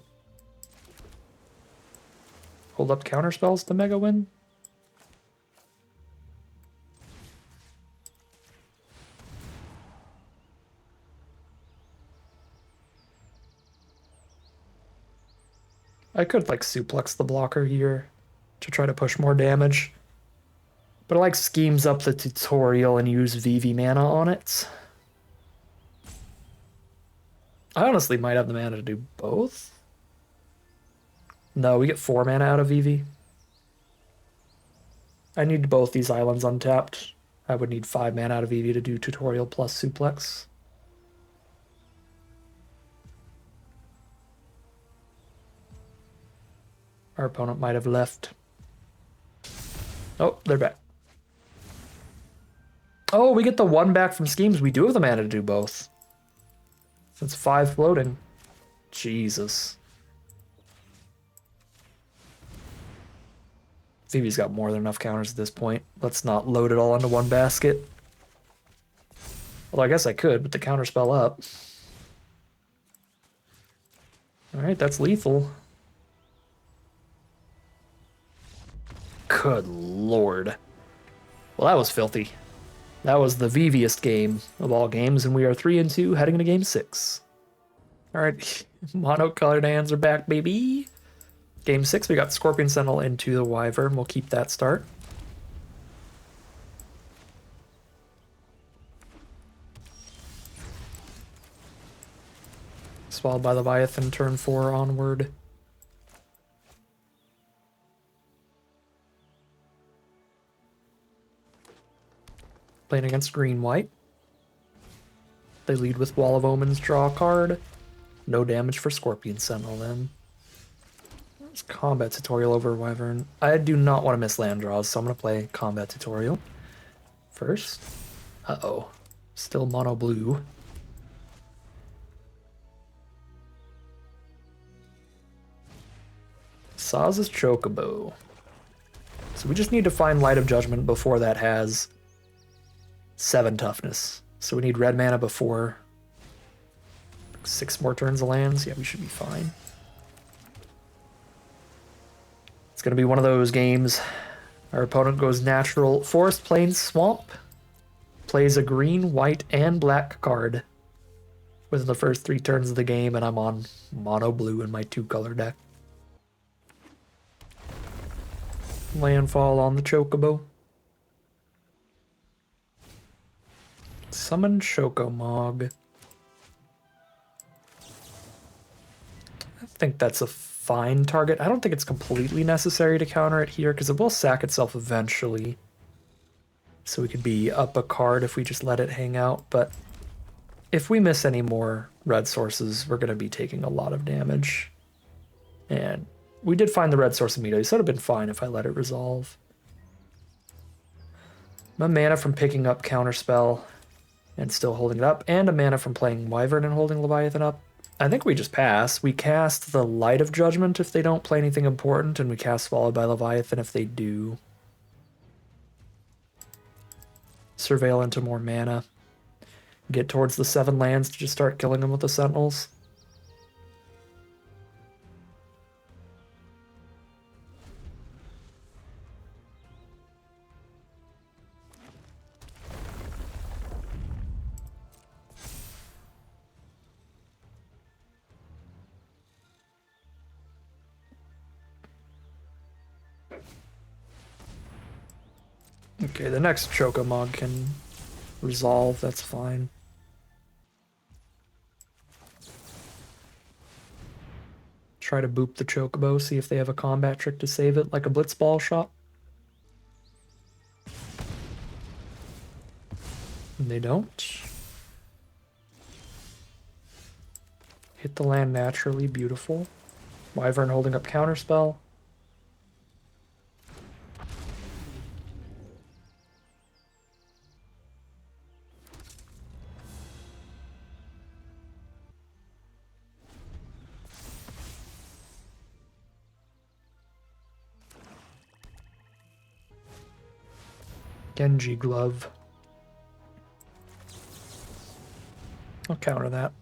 Hold up counterspells to Mega Win. I could like suplex the blocker here to try to push more damage. But I like schemes up the tutorial and use Vivi mana on it. I honestly might have the mana to do both. No, we get 4 mana out of Vivi. I need both these islands untapped. I would need 5 mana out of Vivi to do tutorial plus suplex. Our opponent might have left. Oh, they're back. Oh, we get the 1 back from schemes. We do have the mana to do both. That's 5 floating. Jesus. Vivi's got more than enough counters at this point. Let's not load it all into one basket. Well, I guess I could, but the counterspell up. Alright, that's lethal. Good lord. Well, that was filthy. That was the Viviest game of all games, and we are 3-2 heading into game 6. Alright, mono-colored hands are back, baby. Game 6, we got Scorpion Sentinel into the Wyvern. We'll keep that start. Swallowed by Leviathan, turn 4 onward. Playing against green-white. They lead with Wall of Omens, draw a card. No damage for Scorpion Sentinel then. There's combat tutorial over Wyvern. I do not want to miss land draws, so I'm going to play combat tutorial first. Uh-oh. Still mono blue. Saz's Chocobo. So we just need to find Light of Judgment before that has 7 toughness. So we need red mana before 6 more turns of lands. Yeah, we should be fine. It's going to be one of those games. Our opponent goes natural forest, plains, swamp, plays a green, white, and black card within the first 3 turns of the game, and I'm on mono blue in my 2-color deck. Landfall on the Chocobo. Summon Chocomog. I think that's a fine target. I don't think it's completely necessary to counter it here because it will sack itself eventually. So we could be up a card if we just let it hang out. But if we miss any more red sources, we're going to be taking a lot of damage. And we did find the red source immediately, so it would have been fine if I let it resolve. My mana from picking up Counterspell and still holding it up, and a mana from playing Wyvern and holding Leviathan up. I think we just pass. We cast the Light of Judgment if they don't play anything important, and we cast Swallowed by Leviathan if they do. Surveil into more mana. Get towards the 7 lands to just start killing them with the Sentinels. Okay, the next Chocomog can resolve, that's fine. Try to boop the Chocobo, see if they have a combat trick to save it, like a Blitzball shot. And they don't. Hit the land naturally, beautiful. Wyvern holding up Counterspell. Genji Glove. I'll counter that.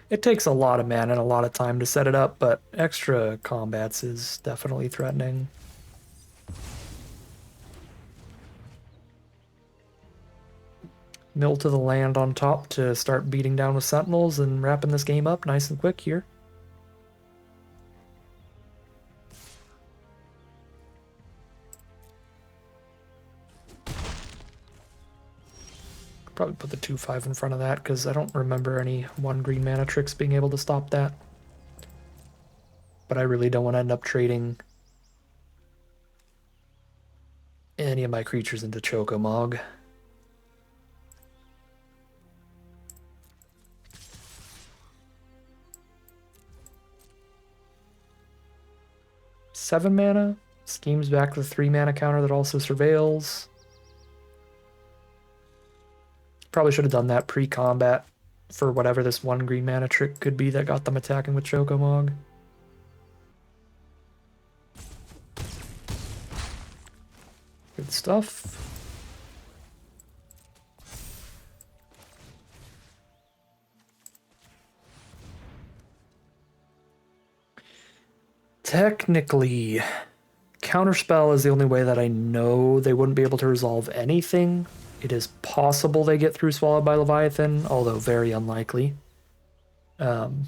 It takes a lot of mana and a lot of time to set it up, but extra combats is definitely threatening. Mill to the land on top to start beating down with Sentinels and wrapping this game up nice and quick here. Probably put the 2/5 in front of that because I don't remember any 1 green mana tricks being able to stop that. But I really don't want to end up trading any of my creatures into Chocomog. Seven mana schemes back the 3 mana counter that also surveils. Probably should have done that pre-combat for whatever this 1 green mana trick could be that got them attacking with Chocomog. Good stuff. Technically, Counterspell is the only way that I know they wouldn't be able to resolve anything. It is possible they get through Swallowed by Leviathan, although very unlikely. But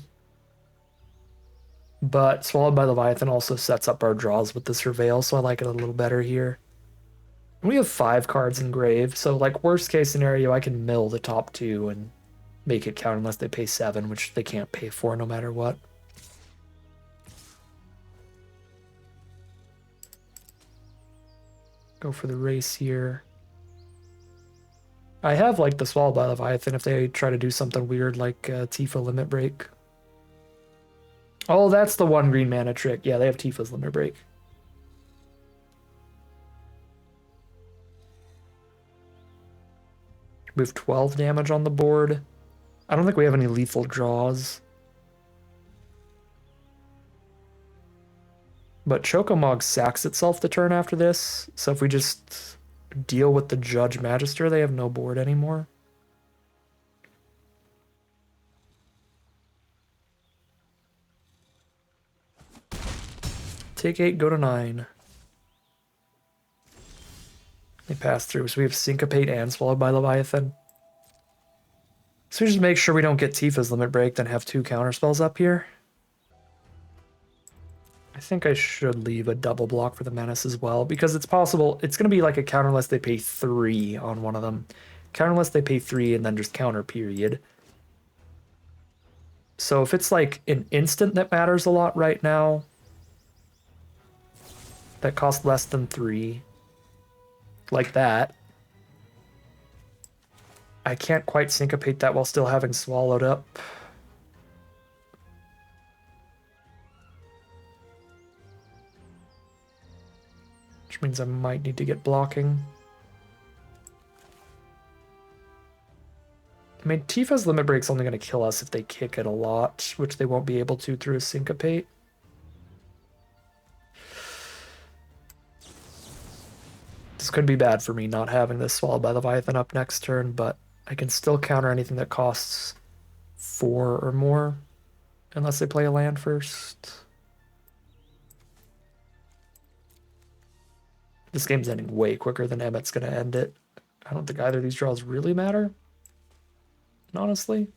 Swallowed by Leviathan also sets up our draws with the Surveil, so I like it a little better here. We have 5 cards in grave, so like worst case scenario, I can mill the top 2 and make it count unless they pay 7, which they can't pay for no matter what. Go for the race here. I have like the Swallowed by Leviathan if they try to do something weird like Tifa Limit Break. Oh, that's the 1 green mana trick. Yeah, they have Tifa's Limit Break. We have 12 damage on the board. I don't think we have any lethal draws. But Chocomog sacks itself the turn after this, so if we just deal with the Judge Magister, they have no board anymore. take 8, go to 9. They pass through, so we have Syncopate and Swallowed by Leviathan. So we just make sure we don't get Tifa's Limit Break, then have 2 counterspells up here. I think I should leave a double block for the Menace as well, because it's possible, it's going to be like a counter unless they pay 3 on one of them. Counter unless they pay 3 and then just counter, period. So if it's like an instant that matters a lot right now, that costs less than 3, like that, I can't quite syncopate that while still having swallowed up. Which means I might need to get blocking. I mean, Tifa's Limit Break's only going to kill us if they kick it a lot, which they won't be able to through a syncopate. This could be bad for me not having this Swallowed by Leviathan up next turn, but I can still counter anything that costs 4 or more, unless they play a land first. This game's ending way quicker than Emmett's going to end it. I don't think either of these draws really matter, honestly.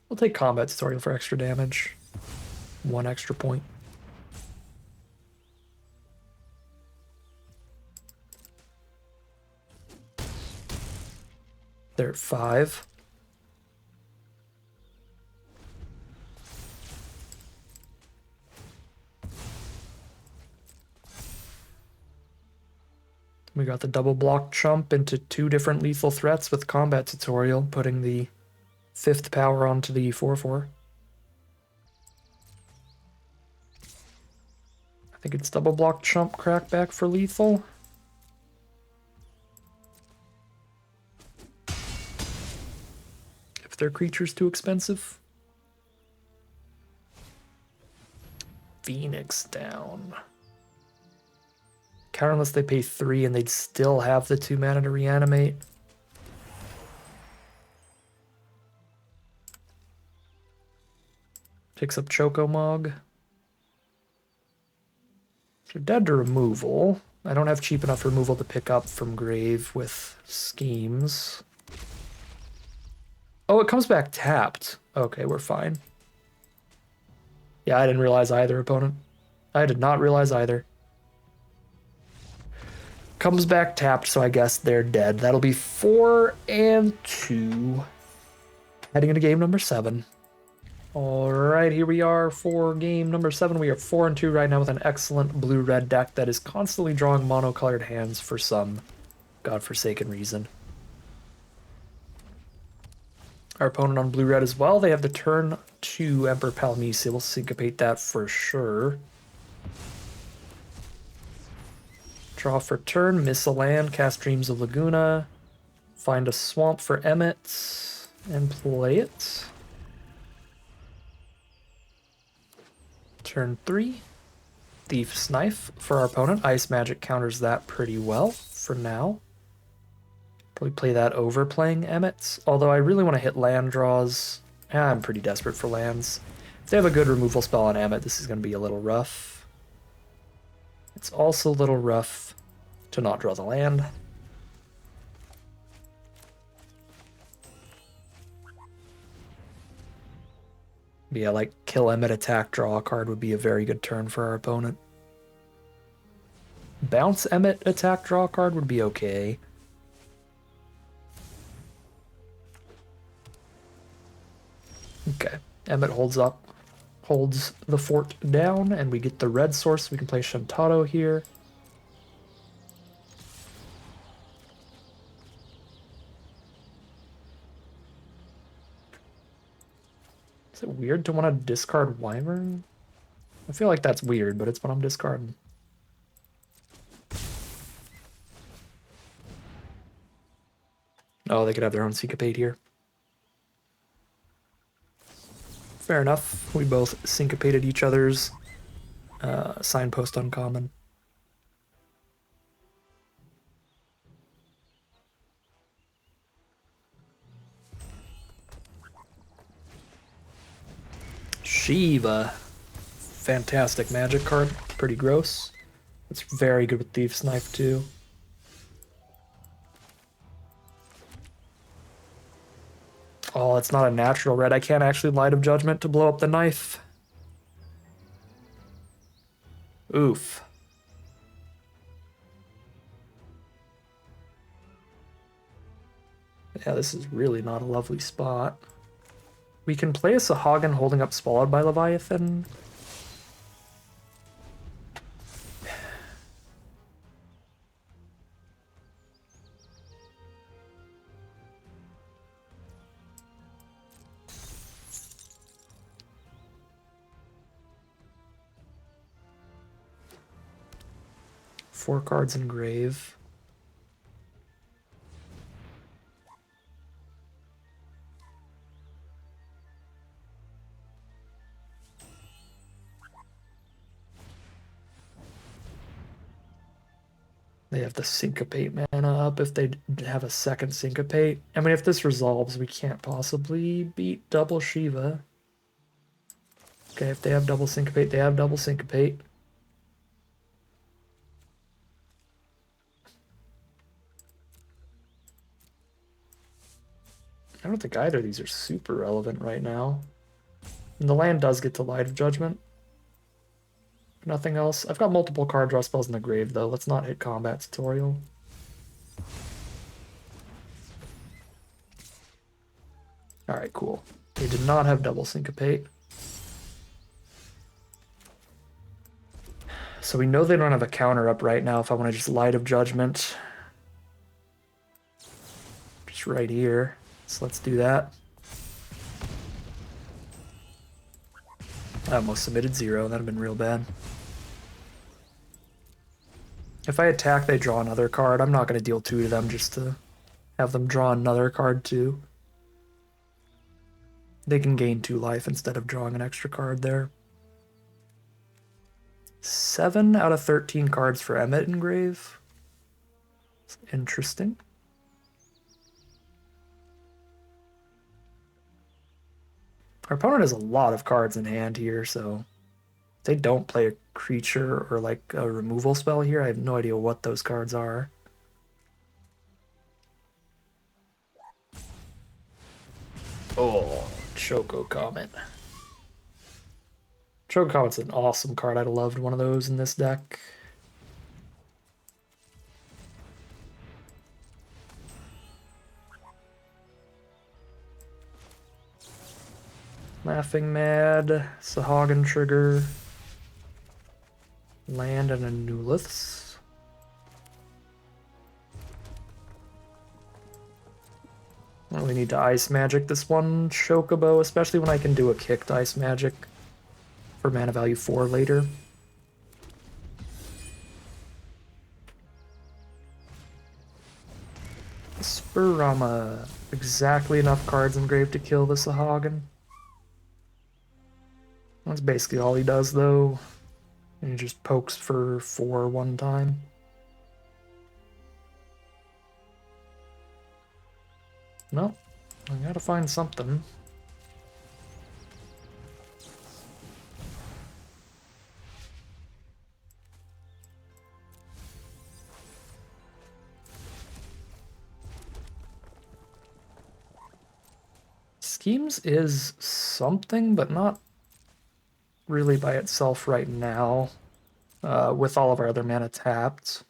We'll take Combat Tutorial for extra damage. 1 extra point. They're at 5. We got the double block chump into 2 different lethal threats with Combat Tutorial, putting the 5th power onto the 4/4. I think it's double block chump crackback for lethal. If their creature's too expensive. Phoenix down. Counter unless they pay 3 and they'd still have the 2 mana to reanimate. Picks up Choco-Mog. So dead to removal. I don't have cheap enough removal to pick up from Grave with Schemes. Oh, it comes back tapped. Okay, we're fine. Yeah, I didn't realize either, opponent. I did not realize either. Comes back tapped, so I guess they're dead. That'll be 4 and 2. Heading into game number 7. Alright, here we are for game number 7. We are 4 and 2 right now with an excellent blue-red deck that is constantly drawing monocolored hands for some godforsaken reason. Our opponent on blue-red as well. They have the turn 2 Emperor Palmysia. We'll syncopate that for sure. Draw for turn, miss a land, cast Dreams of Laguna, find a swamp for Emmett, and play it. Turn 3, Thief's Knife for our opponent. Ice Magic counters that pretty well for now. Probably play that over playing Emmett, although I really want to hit land draws. I'm pretty desperate for lands. If they have a good removal spell on Emmett, this is going to be a little rough. It's also a little rough to not draw the land. But yeah, like kill Emmett, attack, draw a card would be a very good turn for our opponent. Bounce Emmett, attack, draw a card would be okay. Okay, Emmett holds up, holds the fort down, and we get the red source. We can play Shantado here. Is it weird to want to discard Wyvern? I feel like that's weird, but it's what I'm discarding. Oh, they could have their own syncopate here. Fair enough. We both syncopated each other's signpost uncommon. Shiva. Fantastic magic card. Pretty gross. It's very good with Thief's Knife too. Oh, it's not a natural red. I can't actually Light of Judgment to blow up the knife. Oof. Yeah, this is really not a lovely spot. We can play a Sahagin holding up Swallowed by Leviathan. Four cards in grave. They have the Syncopate mana up if they have a second Syncopate. I mean, if this resolves, we can't possibly beat double Shiva. Okay, if they have double Syncopate, they have double Syncopate. I don't think either of these are super relevant right now. And the land does get to Light of Judgment. Nothing else. I've got multiple card draw spells in the grave, though. Let's not hit combat tutorial. Alright, cool. They did not have double Syncopate. So we know they don't have a counter up right now if I want to just Light of Judgment. Just right here. So let's do that. I almost submitted 0. That'd have been real bad. If I attack, they draw another card. I'm not going to deal 2 to them just to have them draw another card too. They can gain 2 life instead of drawing an extra card there. 7 out of 13 cards for Emmet in grave. It's interesting. Our opponent has a lot of cards in hand here, so if they don't play a creature or like a removal spell here, I have no idea what those cards are. Oh, Choco Comet. Choco Comet's an awesome card. I'd have loved one of those in this deck. Laughing Mad, Sahagin Trigger, land and a Nuliths. I don't really need to Ice Magic this one Chocobo, especially when I can do a kicked Ice Magic for mana value 4 later. Spurama. Exactly enough cards in grave to kill the Sahagin. That's basically all he does, though. And he just pokes for 4 one time. No, I gotta find something. Schemes is something, but not really by itself right now, with all of our other mana tapped.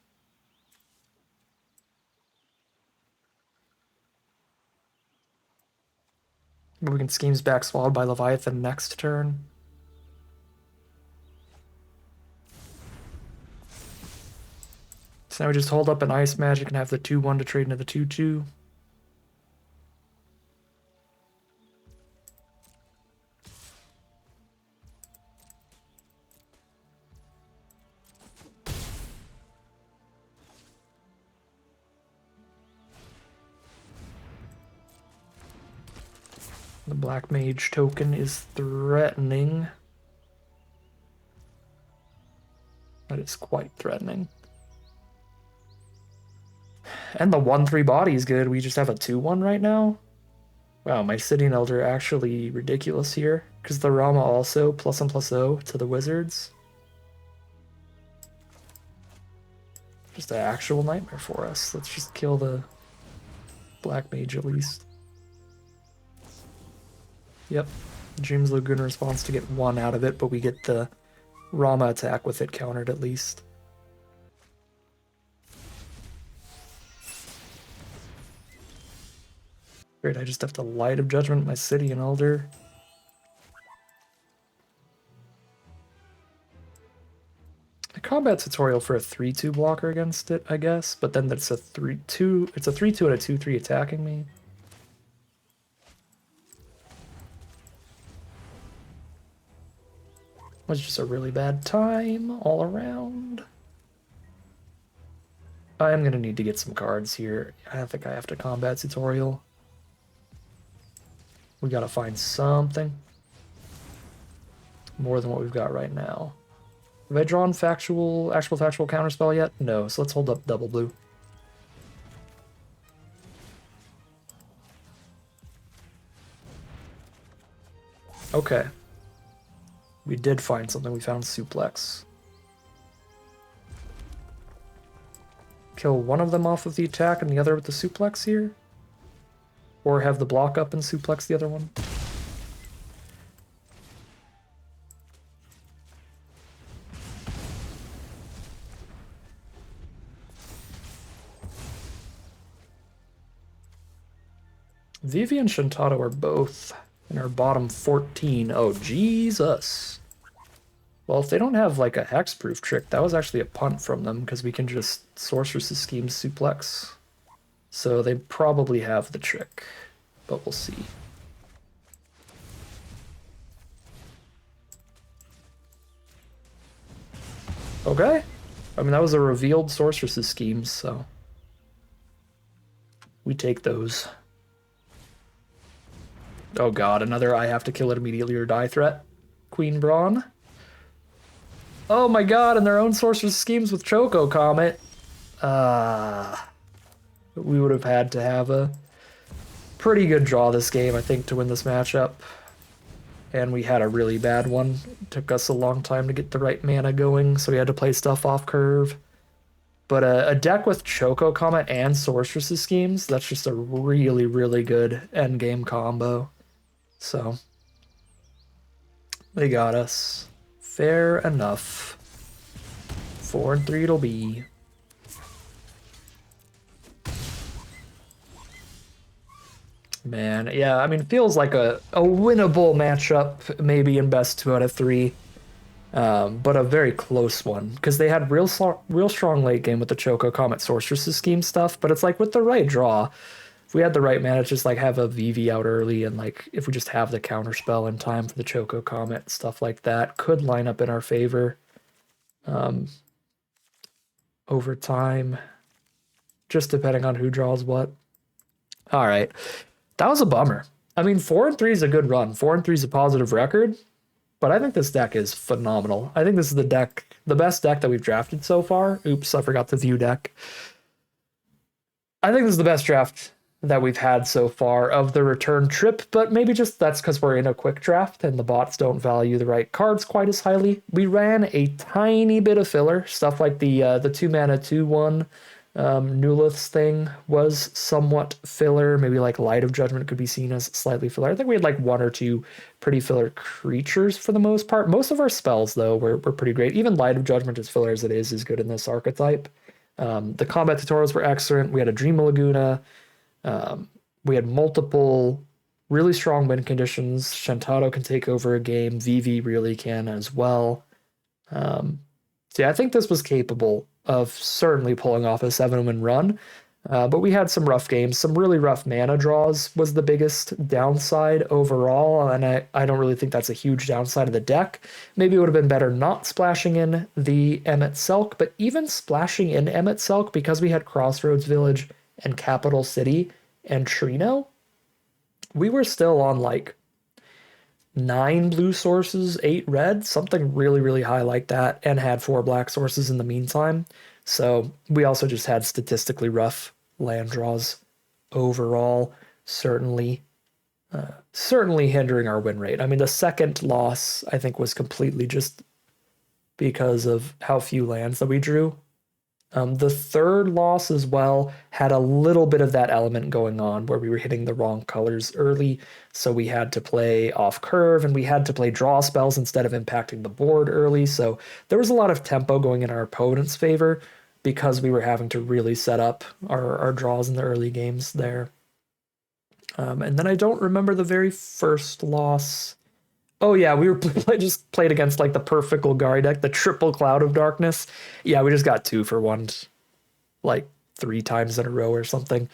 But we can Schemes back Swallowed by Leviathan next turn. So now we just hold up an Ice Magic and have the 2-1 to trade into the 2-2. The Black Mage token is threatening. That is quite threatening. And the 1-3 body is good. We just have a 2-1 right now. Wow, my Sitting Elder actually ridiculous here. Because the Rama also +1/+0 to the Wizards. Just an actual nightmare for us. Let's just kill the Black Mage at least. Yep. Dreams Lagoon response to get 1 out of it, but we get the Rama attack with it countered at least. Great, I just have to Light of Judgment my City and Elder. A combat tutorial for a 3-2 blocker against it, I guess, but then that's a 3-2. It's a 3-2 and a 2-3 attacking me. Was just a really bad time all around. I am gonna need to get some cards here. I think I have to combat tutorial. We gotta find something more than what we've got right now. Have I drawn actual factual counterspell yet? No, so let's hold up double blue. Okay. We did find something. We found Suplex. Kill one of them off of the attack and the other with the Suplex here? Or have the block up and Suplex the other one? Vivi and Shantado are both in our bottom 14. Oh, Jesus. Well, if they don't have like a hexproof trick, that was actually a punt from them because we can just Sorceress's Scheme Suplex. So they probably have the trick, but we'll see. Okay. I mean, that was a revealed Sorceress's Schemes, so we take those. Oh god, another I have to kill it immediately or die threat. Queen Brawn. Oh my god, and their own Sorcerer's Schemes with Choco Comet. We would have had to have a pretty good draw this game, I think, to win this matchup. And we had a really bad one. It took us a long time to get the right mana going, so we had to play stuff off curve. But a deck with Choco Comet and Sorceress's Schemes, that's just a really, really good endgame combo. So, they got us. Fair enough. 4 and 3 it'll be. Man, yeah, I mean, feels like a winnable matchup, maybe in best 2 out of 3. But a very close one, because they had real strong late game with the Choco Comet Sorceress's Scheme stuff, but it's like with the right draw, if we had the right mana, just like have a Vivi out early, and like if we just have the counter spell in time for the Choco Comet, stuff like that could line up in our favor over time, just depending on who draws what. All right, that was a bummer. I mean, 4 and 3 is a good run. 4 and 3 is a positive record, but I think this deck is phenomenal. I think this is the best deck that we've drafted so far. Oops, I forgot the view deck. I think this is the best draft that we've had so far of the return trip, but maybe just that's because we're in a quick draft and the bots don't value the right cards quite as highly. We ran a tiny bit of filler, stuff like the 2-mana 2/1 Nulith's thing was somewhat filler. Maybe like Light of Judgment could be seen as slightly filler. I think we had like 1 or 2 pretty filler creatures for the most part. Most of our spells, though, were pretty great. Even Light of Judgment, as filler as it is good in this archetype. The combat tutorials were excellent. We had a Dream Laguna. We had multiple really strong win conditions. Shantado can take over a game. Vivi really can as well. So yeah, I think this was capable of certainly pulling off a 7-win run. But we had some rough games. Some really rough mana draws was the biggest downside overall, and I don't really think that's a huge downside of the deck. Maybe it would have been better not splashing in the Emmet Selk, but even splashing in Emmet Selk, because we had Crossroads Village and Capital City and Trino, we were still on like 9 blue sources, 8 red, something really, really high like that, and had 4 black sources in the meantime. So we also just had statistically rough land draws overall, certainly hindering our win rate. I mean, the second loss, I think, was completely just because of how few lands that we drew. The third loss as well had a little bit of that element going on where we were hitting the wrong colors early, so we had to play off curve and we had to play draw spells instead of impacting the board early. So there was a lot of tempo going in our opponent's favor because we were having to really set up our draws in the early games there. And then I don't remember the very first loss. Oh yeah, we were just played against like the perfect Golgari deck, the triple Cloud of Darkness. Yeah, we just got 2-for-1 like 3 times in a row or something.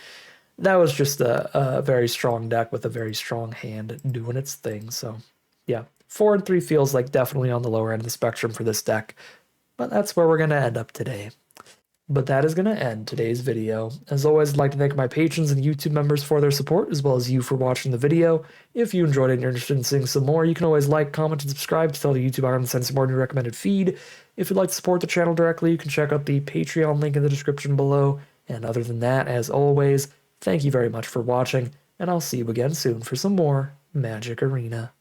That was just a very strong deck with a very strong hand doing its thing. So yeah, 4 and 3 feels like definitely on the lower end of the spectrum for this deck, but that's where we're gonna end up today. But that is going to end today's video. As always, I'd like to thank my patrons and YouTube members for their support, as well as you for watching the video. If you enjoyed it and you're interested in seeing some more, you can always like, comment, and subscribe to tell the YouTube algorithm to send some more in your recommended feed. If you'd like to support the channel directly, you can check out the Patreon link in the description below. And other than that, as always, thank you very much for watching, and I'll see you again soon for some more Magic Arena.